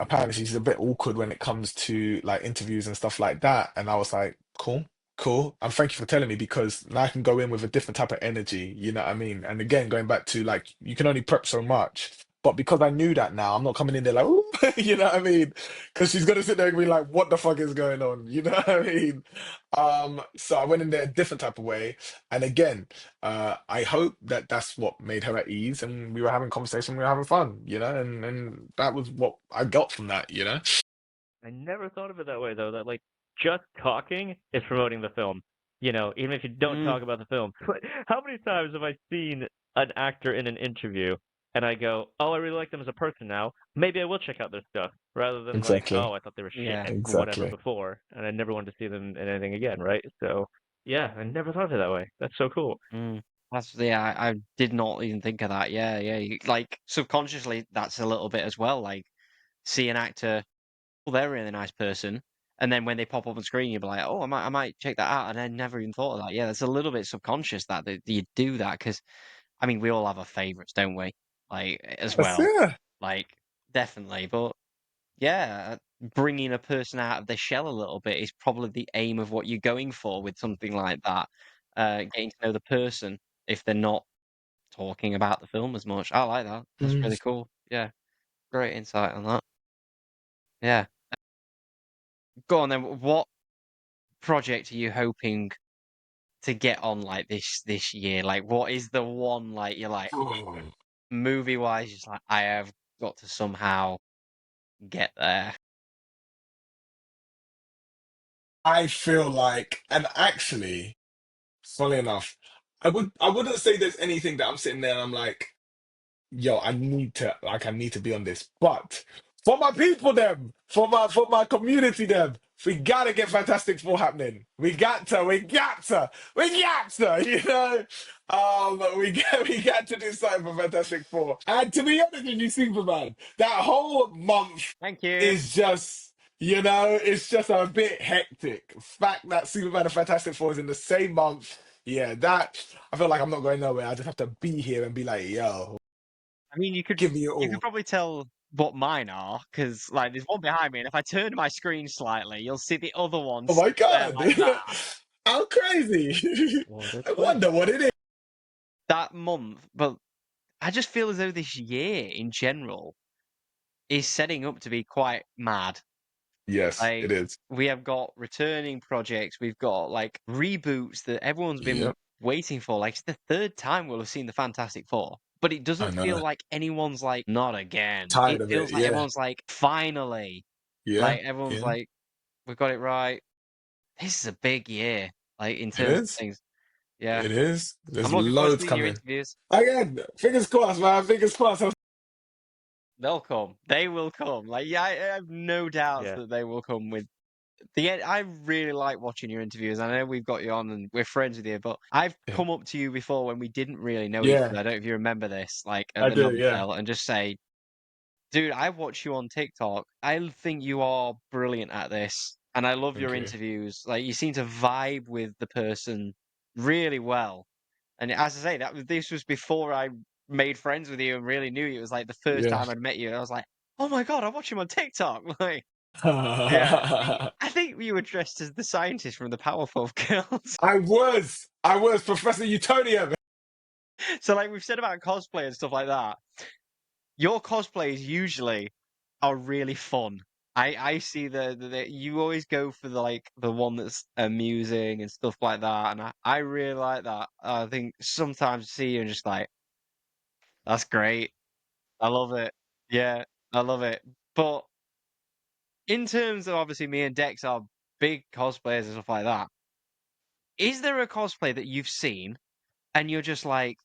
apparently she's a bit awkward when it comes to like interviews and stuff like that. And I was like, cool, cool. And thank you for telling me because now I can go in with a different type of energy, you know what I mean? And again, going back to like you can only prep so much. But because I knew that now, I'm not coming in there like, "Ooh," you know what I mean? Because she's gonna sit there and be like, what the fuck is going on? You know what I mean? So I went in there a different type of way. And again, I hope that that's what made her at ease, and we were having conversation, we were having fun, and that was what I got from that. I never thought of it that way though, that like just talking is promoting the film. Even if you don't Mm. talk about the film. But how many times have I seen an actor in an interview and I go, "Oh, I really like them as a person now. Maybe I will check out their stuff," rather than like, Exactly, "Oh, I thought they were Yeah. shit or whatever exactly. before, and I never wanted to see them in anything again," right? So, yeah, I never thought of it that way. That's so cool. Mm. That's yeah. I did not even think of that. Yeah, yeah. Like subconsciously, that's a little bit as well. Like see an actor, well, they're a really nice person, and then when they pop up on screen, you'll be like, oh, I might check that out, and I never even thought of that. Yeah, it's a little bit subconscious that you do that because I mean, we all have our favorites, don't we? Like as Yes, well. yeah. Like definitely, but yeah, bringing a person out of their shell a little bit is probably the aim of what you're going for with something like that. Getting to know the person if they're not talking about the film as much. I like that. That's Mm. really cool. Yeah, great insight on that. Yeah. Go on then. What project are you hoping to get on like this year? Like, what is the one like you're like movie wise? Just like I have got to somehow get there. I feel like, and actually, funny enough, I wouldn't say there's anything that I'm sitting there and I'm like, yo, I need to be on this. But for my people them, for my community them, we gotta get Fantastic Four happening. We got to, we got to do something for Fantastic Four. And to be honest with you, Superman, that whole month Thank you. is just it's just a bit hectic. Fact that Superman and Fantastic Four is in the same month. Yeah, that I feel like I'm not going nowhere. I just have to be here and be like, yo, I mean, give me it you could all. probably tell what mine are because like there's one behind me, and if I turn my screen slightly, you'll see the other one Oh my sit there God. like that. How crazy. What a I twist. wonder what it is. That month, but I just feel as though this year in general is setting up to be quite mad. Yes, it Like is. we have got returning projects, we've got like reboots that everyone's been Yep, waiting for. Like it's the third time we'll have seen the Fantastic Four, but it I doesn't feel know. like anyone's like not again. Tired It of it. feels like Yeah. everyone's like finally, Yeah. like everyone's Yeah. like we've got it right. This is a big year, like in It terms of is. things. Yeah, It is. I'm There's looking forward to loads seeing your coming. interviews. Again, fingers crossed, man. Fingers crossed. They'll come. They will come. Like yeah, I have no doubts Yeah. that they will come with I really like watching your interviews. I know we've got you on and we're friends with you, but I've Yeah. come up to you before when we didn't really know each Yeah, other. I don't know if you remember this, like at I the do. Yeah. Novotel, and just say, dude, I watch you on TikTok. I think you are brilliant at this, and I love your Thank you. interviews. Like you seem to vibe with the person really well. And as I say, this was before I made friends with you and really knew you. It was like the first Yeah. time I'd met you, and I was like, "Oh my god, I watch him on TikTok!" Like, yeah, I think you were dressed as the scientist from the Powerpuff Girls. I was Professor Utonium. So, like we've said about cosplay and stuff like that, your cosplays usually are really fun. I see you always go for the one that's amusing and stuff like that, and I really like that. I think sometimes I see you and just like, that's great. I love it. Yeah, I love it. But in terms of obviously me and Dex are big cosplayers and stuff like that, is there a cosplay that you've seen and you're just like,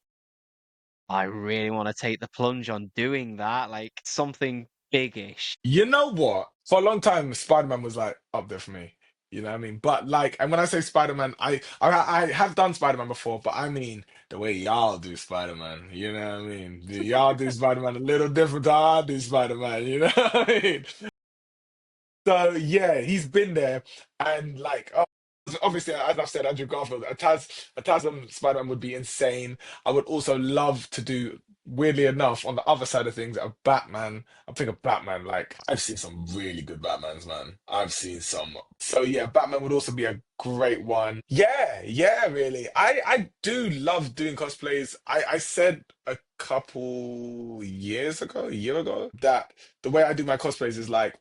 I really want to take the plunge on doing that, like something biggish? You know what? For a long time, Spider-Man was like up there for me. You know what I mean? But like, and when I say Spider-Man, I have done Spider-Man before, but I mean the way y'all do Spider-Man. You know what I mean? Y'all do Spider-Man a little different to how I do Spider-Man. You know what I mean? So yeah, he's been there, and like obviously, as I've said, Andrew Garfield, a Tasm Spider-Man would be insane. I would also love to do, weirdly enough, on the other side of things, a Batman. I think of Batman. Like I've seen some really good Batmans, man. I've seen some. So yeah, Batman would also be a great one. Yeah, yeah, really. I do love doing cosplays. I said a couple years ago, a year ago, that the way I do my cosplays is like.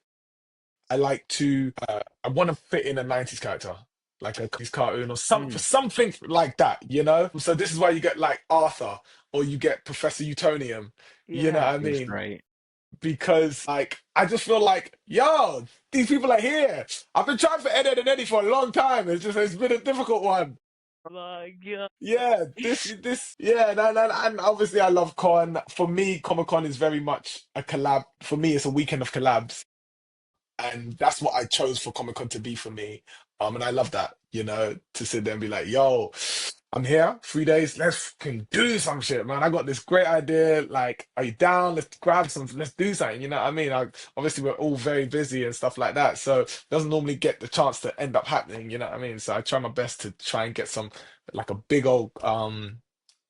I like to I want to fit in a 90s character, like a kids cartoon or Mm. something like that, you know? So this is why you get like Arthur or you get Professor Utonium, you know what Yeah. I It was mean? great. Because like I just feel like, yo, these people are here. I've been trying for Ed, Ed and Eddie for a long time. It's been a difficult one. Oh my god. Yeah, yeah, no, and obviously I love Con. For me, Comic Con is very much a collab. For me, it's a weekend of collabs. And that's what I chose for Comic Con to be for me. And I love that, you know, to sit there and be like, yo, I'm here, 3 days, let's can do some shit, man. I got this great idea. Like, are you down? Let's grab some, let's do something, you know what I mean? Obviously, we're all very busy and stuff like that. So it doesn't normally get the chance to end up happening, you know what I mean? So I try my best to try and get some like a big old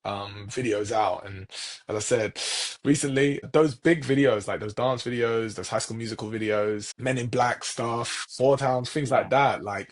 videos out. And as I said, recently, those big videos, like those dance videos, those High School Musical videos, Men in Black stuff, Four Towns, things like Yeah. that, like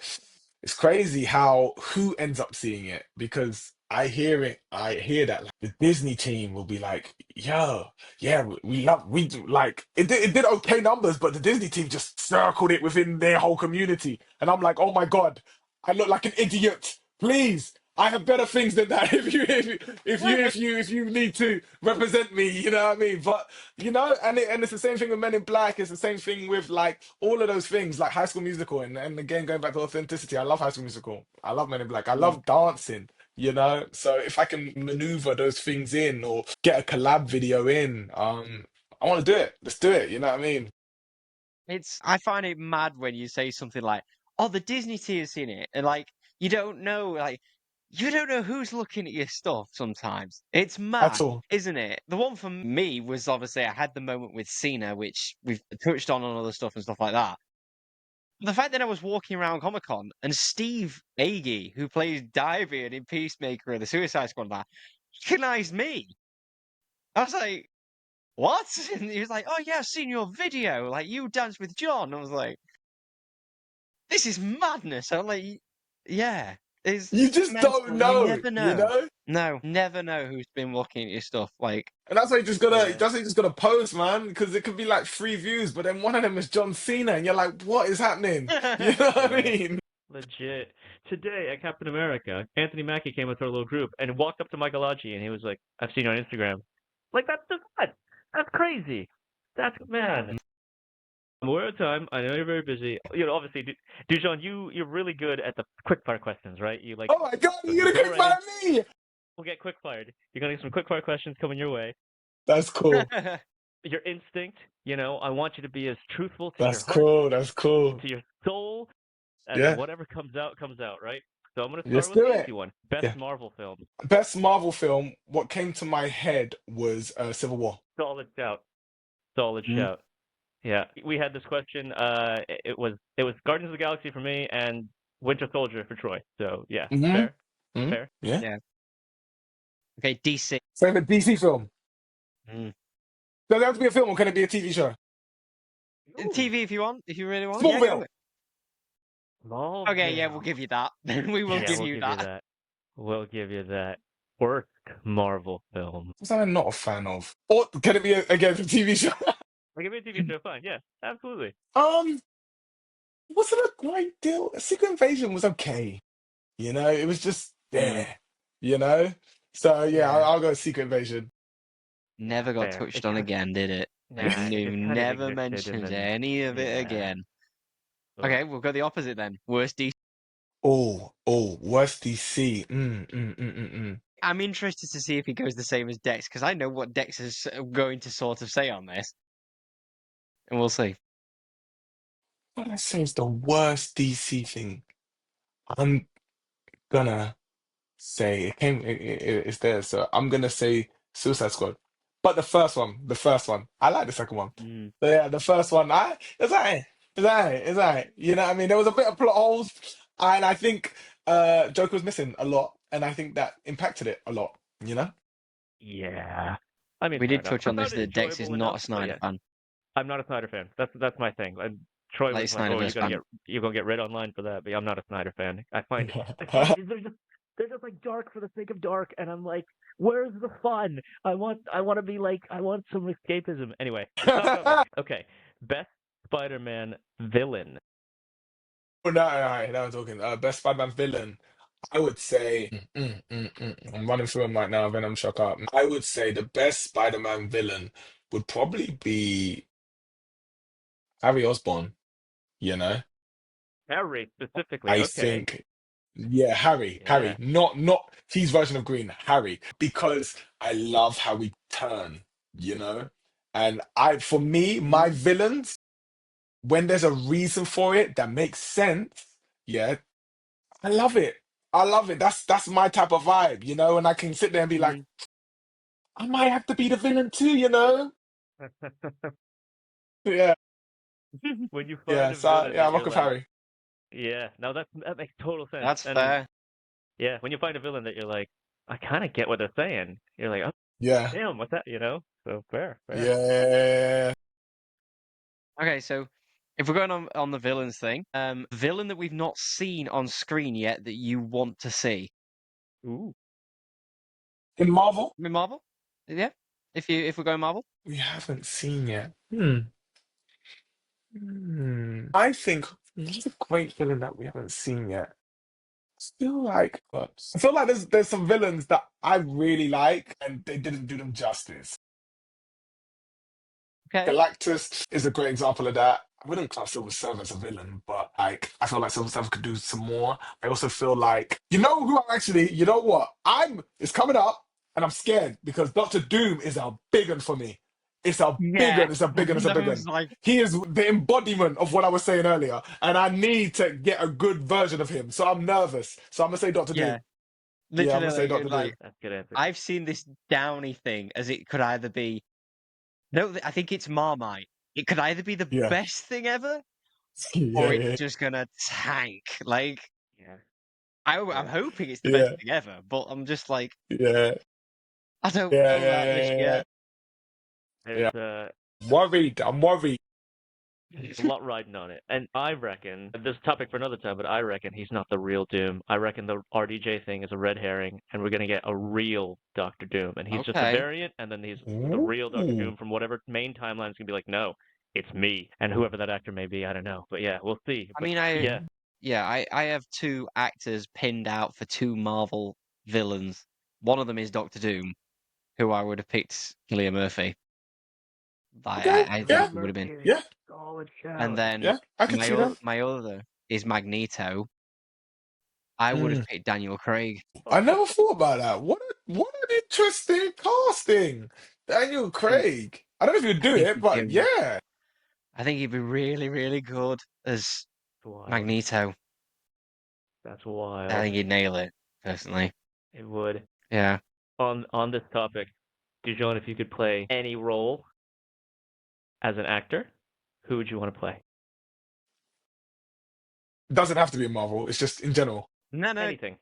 it's crazy how who ends up seeing it because I hear that like, the Disney team will be like, yo, yeah, we do like it did okay numbers, but the Disney team just circled it within their whole community. And I'm like, oh my God, I look like an idiot. Please, I have better things than that. If you need to represent me, you know what I mean. But you know, and it's the same thing with Men in Black. It's the same thing with like all of those things, like High School Musical, and again going back to authenticity. I love High School Musical. I love Men in Black. I Mm. love dancing. You know, so if I can maneuver those things in or get a collab video in, I want to do it. Let's do it. You know what I mean? I find it mad when you say something like, "Oh, the Disney team's in it," and like you don't know, you don't know who's looking at your stuff sometimes. It's At mad, all. isn't it? The one for me was obviously I had the moment with Cena, which we've touched on other stuff and stuff like that. The fact that I was walking around Comic Con and Steve Agee, who plays Divian in Peacemaker and the Suicide Squad, that recognized me. I was like, "What?" And he was like, "Oh yeah, I've seen your video. Like you danced with John." I was like, "This is madness." I'm like, "Yeah, You it's just don't mental. You know, never you know. know? No, never know who's been looking at your stuff." Like, And that's why you just gotta yeah. that's why you just gotta post, man, because it could be like 3 views, but then one of them is John Cena, and you're like, what is happening? You know what I Yeah. mean? Legit. Today at Captain America, Anthony Mackie came with our little group and walked up to Michael Aji and he was like, I've seen you on Instagram. Like, that's just what? That's crazy. That's, man. We're out of time. I know you're very busy. You know, obviously, Dujon, you're really good at the quick-fire questions, right? You like, Oh my God, so you're you gonna go quick right fire in. me! We'll get quick-fired. You're gonna get some quick-fire questions coming your way. That's cool. Your instinct, you know, I want you to be as truthful to your That's heart, cool. That's cool. to your soul, and Yeah. whatever comes out, right? So I'm gonna start Let's with do the it. easy one. Best Yeah. Marvel film. Best Marvel film, what came to my head was Civil War. Solid shout. Solid Mm. shout. Yeah, we had this question. It was Guardians of the Galaxy for me and Winter Soldier for Troy. So yeah, Hmm. fair, Hmm. fair. Yeah. Yeah. Okay, DC. Favorite DC film? Mm. Does it have to be a film or can it be a TV show? Ooh, TV if you want, if you really want. Yeah, go Smallville. with it. Okay, yeah, Smallville. we'll give you that. We will Yeah, give we'll you give you that. that. We'll give you that. Worst Marvel film. What's that I'm not a fan of? Or can it be again a TV show? Like, if it's a TV show, fine. Yeah, absolutely. Wasn't a great deal. Secret Invasion was okay. It was just Mm. there. You know. So yeah, Yeah, I'll go Secret Invasion. Never got fair. touched on again, did it? Nah, it just kind of Never existed, and mentioned then any of it yeah. again. Ugh. Okay, we'll go the opposite then. Worst DC. Worst DC. Mm. I'm interested to see if he goes the same as Dex, because I know what Dex is going to sort of say on this. And we'll see. What did I say is the worst DC thing? I'm gonna say it's there, so I'm gonna say Suicide Squad. But the first one, I like the second one. Mm. But yeah, the first one, it's alright. You know what I mean? There was a bit of plot holes, and I think Joker was missing a lot, and I think that impacted it a lot. You know? Yeah. I mean, We fair did enough. touch I on this found it that Dex is enjoyable not enough, a but Snyder yeah, fan. I'm not a Snyder fan. That's my thing. And Troy Like was like, "Oh, Snyderverse fan. you're gonna get rid online for that," but yeah, I'm not a Snyder fan. I find they're just like dark for the sake of dark, and I'm like, where's the fun? I want to be like, I want some escapism. Anyway, let's talk about movies. Okay, best Spider-Man villain. Oh, no, now I'm talking. Best Spider-Man villain. I would say, I'm running through them right now, Venom Shock Up. I would say the best Spider-Man villain would probably be Harry Osborn, you know? Harry specifically. I Okay, think, yeah, Harry, yeah. not his version of Green, Harry, because I love how we turn, you know? And for me, my Mm. villains, when there's a reason for it that makes sense, yeah, I love it. I love it. That's my type of vibe, and I can sit there and be like, Mm. I might have to be the villain too, you know? Yeah, When you find yeah. a So villain yeah, that I you're rock with like, Harry. yeah, no, that makes total sense. That's And fair. yeah, when you find a villain that you're like, I kind of get what they're saying. You're like, oh, Yeah, damn, what's that? So fair, fair. yeah. Okay, so if we're going on the villains thing, villain that we've not seen on screen yet that you want to see. Ooh. In Marvel, I mean, Marvel? Yeah. If we're going Marvel. we haven't seen yet. I think what's a great villain that we haven't seen yet? I feel like there's some villains that I really like, and they didn't do them justice. Okay. Galactus is a great example of that. I wouldn't class Silver Surfer as a villain, but like I feel like Silver Surfer could do some more. I also feel like you know what? It's coming up and I'm scared because Doctor Doom is a big one for me. It's a big Yeah. one, it's a big one, it's a big Those one. like He is the embodiment of what I was saying earlier, and I need to get a good version of him. So I'm nervous. So I'm gonna say Doctor yeah, Doom. Yeah, I'm gonna say literally Doctor Doom. like That's a good answer. I've seen this Downy thing as it could either be no, I think it's Marmite. It could either be the Yeah. best thing ever Yeah, or it's yeah, just gonna tank. Like Yeah, I'm yeah. hoping it's the best yeah, thing ever, but I'm just like yeah, I don't yeah, know about this yeah, yeah, yet. yeah. There's Worried. I'm worried. a lot riding on it, and I reckon this is a topic for another time. But I reckon he's not the real Doom. I reckon the RDJ thing is a red herring, and we're gonna get a real Doctor Doom, and he's just a Okay. variant, and then he's the real Doctor Ooh. Doom from whatever main timeline is gonna be like, no, it's me, and whoever that actor may be, I don't know, but yeah, we'll see. I But mean yeah, I have two actors pinned out for two Marvel villains. One of them is Doctor Doom, who I would have picked Cillian Murphy. Okay. I think Yeah. he would have been. Murphy is Yeah. a solid And shout. then Yeah. I could see that. my other is Magneto. I would have Mm. picked Daniel Craig. I never thought about that. What an interesting casting. Daniel I think Craig. I don't know if you'd I do think it, he'd but go. yeah. I think he'd be really, really good as That's wild. Magneto. That's I wild. think he'd nail it, personally. It would. Yeah. On this topic, Dijon, if you could play any role as an actor, who would you want to play? Doesn't have to be in Marvel. It's just in general. No, no. Anything.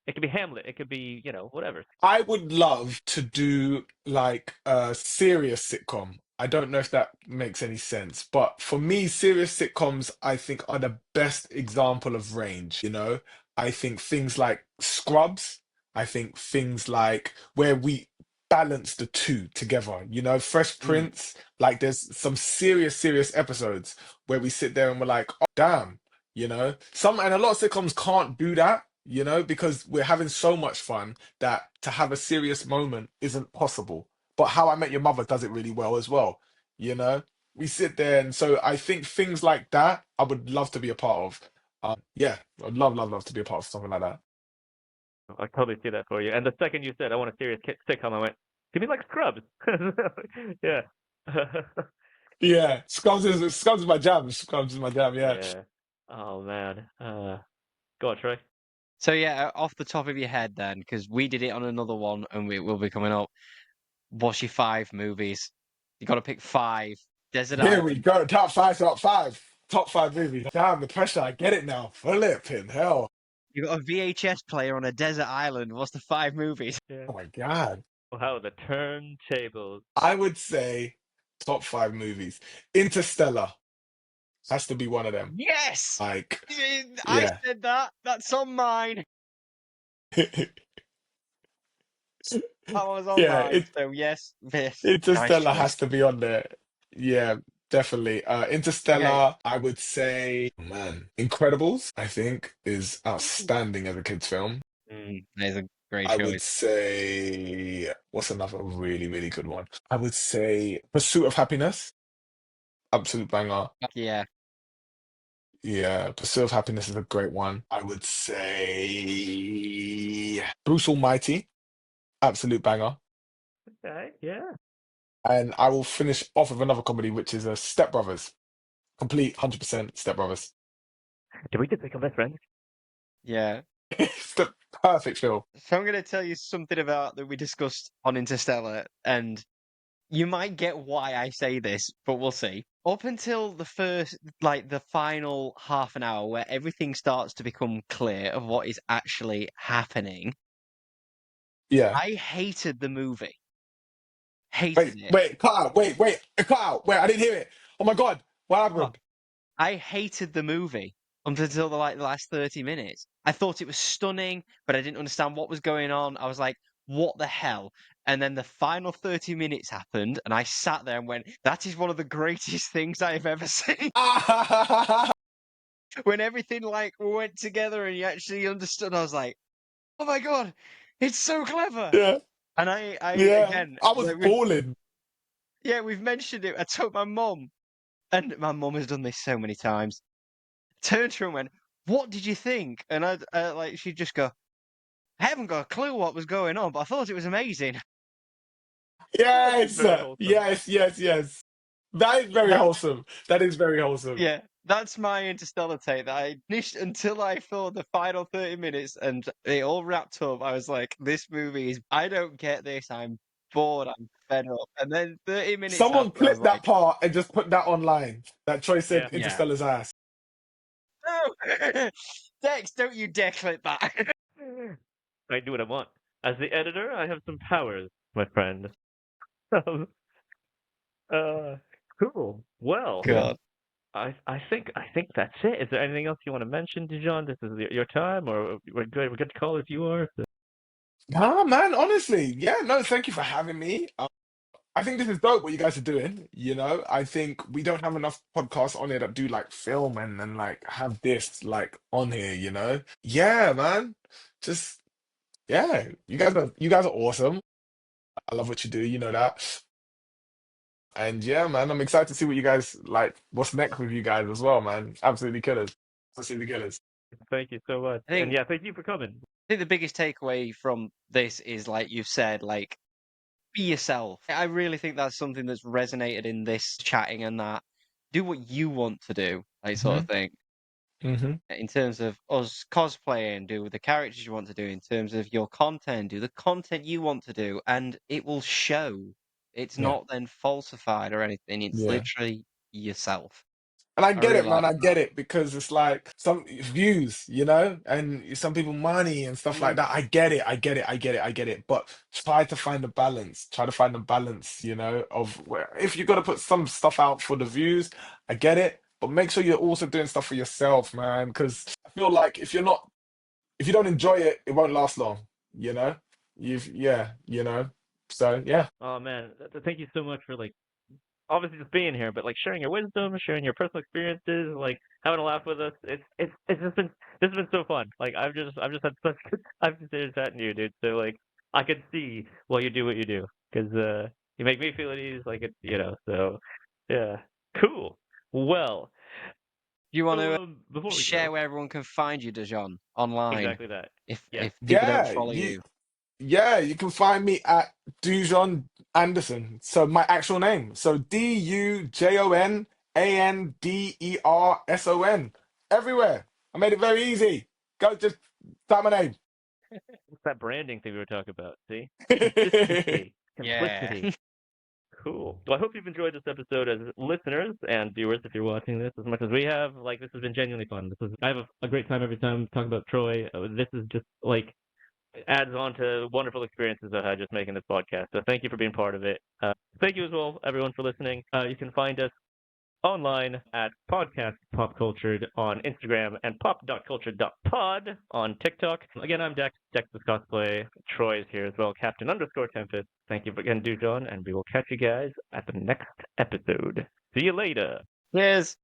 It could be Hamlet. It could be, whatever. I would love to do like a serious sitcom. I don't know if that makes any sense, but for me, serious sitcoms, I think, are the best example of range, you know? I think things like Scrubs, I think things like where we balance the two together, you know, Fresh Mm. Prince, like there's some serious episodes where we sit there and we're like, oh, damn, you know? And a lot of sitcoms can't do that, you know, because we're having so much fun that to have a serious moment isn't possible. But How I Met Your Mother does it really well as well. You know, we sit there, and so I think things like that I would love to be a part of. Yeah, I'd love to be a part of something like that. I totally see that for you. And the second you said I want a serious sitcom, I went, give me like Scrubs. Yeah. Yeah, Scrubs is my jam. Scrubs is my jam. Yeah. Yeah. Oh man. Go on, Troy. So yeah, off the top of your head then, because we did it on another one and we will be coming up. What's your 5 movies? You got to pick 5. Desert Here we Island. go. Top five movies. Damn, the pressure. I get it now. Flipping hell. You got a VHS player on a desert island. What's the 5 movies? Yeah. Oh my God. Wow, the turntables. I would say top five movies. Interstellar has to be one of them. Yes! Like, I yeah. said that. That's on mine. That was on Yeah, mine. So yes, this. Nice Interstellar choice. has to be on there. Yeah, definitely. Okay. Interstellar, I would say, oh, man, Incredibles, I think, is outstanding as a kids' film. That is a great I would choice. say, what's another really good one? I would say Pursuit of Happiness, absolute banger. Yeah. Yeah, Pursuit of Happiness is a great one. I would say Bruce Almighty, absolute banger. Okay, yeah. And I will finish off with another comedy, which is Step Brothers. Complete 100% Step Brothers. Did we just become best friends? Yeah. It's the perfect film. So I'm going to tell you something about that we discussed on Interstellar, and you might get why I say this, but we'll see. Up until the first, like the final half an hour where everything starts to become clear of what is actually happening, Yeah. I hated the movie. Hated it. Cut out. Cut out. Wait, I didn't hear it. Oh my God. What What? happened? I hated the movie until the last 30 minutes. I thought it was stunning, but I didn't understand what was going on. I was like, what the hell? And then the final 30 minutes happened, and I sat there and went, that is one of the greatest things I have ever seen. When everything like went together and you actually understood, I was like, oh my God, it's so clever. Yeah. And I Yeah. again, I was like, balling. we've mentioned it. I told my mum, and my mum has done this so many times. Turned to her and went, "What did you think?" And like she'd just go, "I haven't got a clue what was going on, but I thought it was amazing." Yes. Very wholesome. Yes. That is very That wholesome. That is very wholesome. yeah, that's my Interstellar take. That I finished until I thought the final 30 minutes and it all wrapped up. I was like, "This movie is. I don't get this. I'm bored. I'm fed up." And then 30 minutes Someone after, I was clip like, that part and just put that online. That Troy said Yeah. "Yeah, Interstellar's ass. no, Dex, don't you dare clip that." I do what I want. As the editor, I have some powers, my friend. Um, uh, cool. Well, Yeah. God. I think that's it. Is there anything else you want to mention, Dijon? This is your time, or we're good. We're good to call if you are. Nah, man, honestly. Yeah, no, thank you for having me. I think this is dope what you guys are doing. You know, I think we don't have enough podcasts on here that do like film and like have this like on here, you know? Yeah, man. Just yeah, you guys are awesome. I love what you do, you know that. And yeah, man, I'm excited to see what you guys like, what's next with you guys as well, man. Absolutely killers. Absolutely killers. Thank you so much, I and think yeah, thank you for coming. I think the biggest takeaway from this is like you've said, like be yourself. I really think that's something that's resonated in this chatting and that. Do what you want to do, like sort hmm of thing. hmm In terms of us cosplaying, do the characters you want to do. In terms of your content, do the content you want to do, and it will show. It's Yeah. not then falsified or anything. It's Yeah. literally yourself. And I I get really it, man. like I that. get it because it's like some views, and some people money and stuff like Mm. that. I get it. I get it. I get it. I get it. But try to find a balance. Try to find a balance, of where if you got to put some stuff out for the views, I get it. But make sure you're also doing stuff for yourself, man. Because I feel like if you don't enjoy it, it won't last long. You know, yeah. So yeah. Oh man, thank you so much for like obviously just being here, but like sharing your wisdom, sharing your personal experiences, like having a laugh with us. It's just been this has been so fun. Like I've just had such good time considered chatting to you, dude. So like I could see why you do what you do because you make me feel at ease. Like so yeah, cool. Well, You want so to before we share go, where everyone can find you, Dejan, online, exactly that. if Yes. people don't Yeah, follow you? yeah, you can find me at Dujon Anderson. So my actual name. So DUJONANDERSON. Everywhere. I made it very easy. Go just type my name. It's that branding thing we were talking about. See, consistency, Yeah. simplicity. Cool. Well, I hope you've enjoyed this episode as listeners and viewers if you're watching this as much as we have. Like, this has been genuinely fun. I have a great time every time talking about Troy. This is just like adds on to wonderful experiences I had just making this podcast. So thank you for being part of it. Thank you as well, everyone, for listening. You can find us online at Podcast Pop Cultured on Instagram and pop.culture.pod on TikTok. Again, I'm Dex, Dex's Cosplay. Troy is here as well, Captain_Tempest. Thank you again, Dujon, and we will catch you guys at the next episode. See you later. Cheers.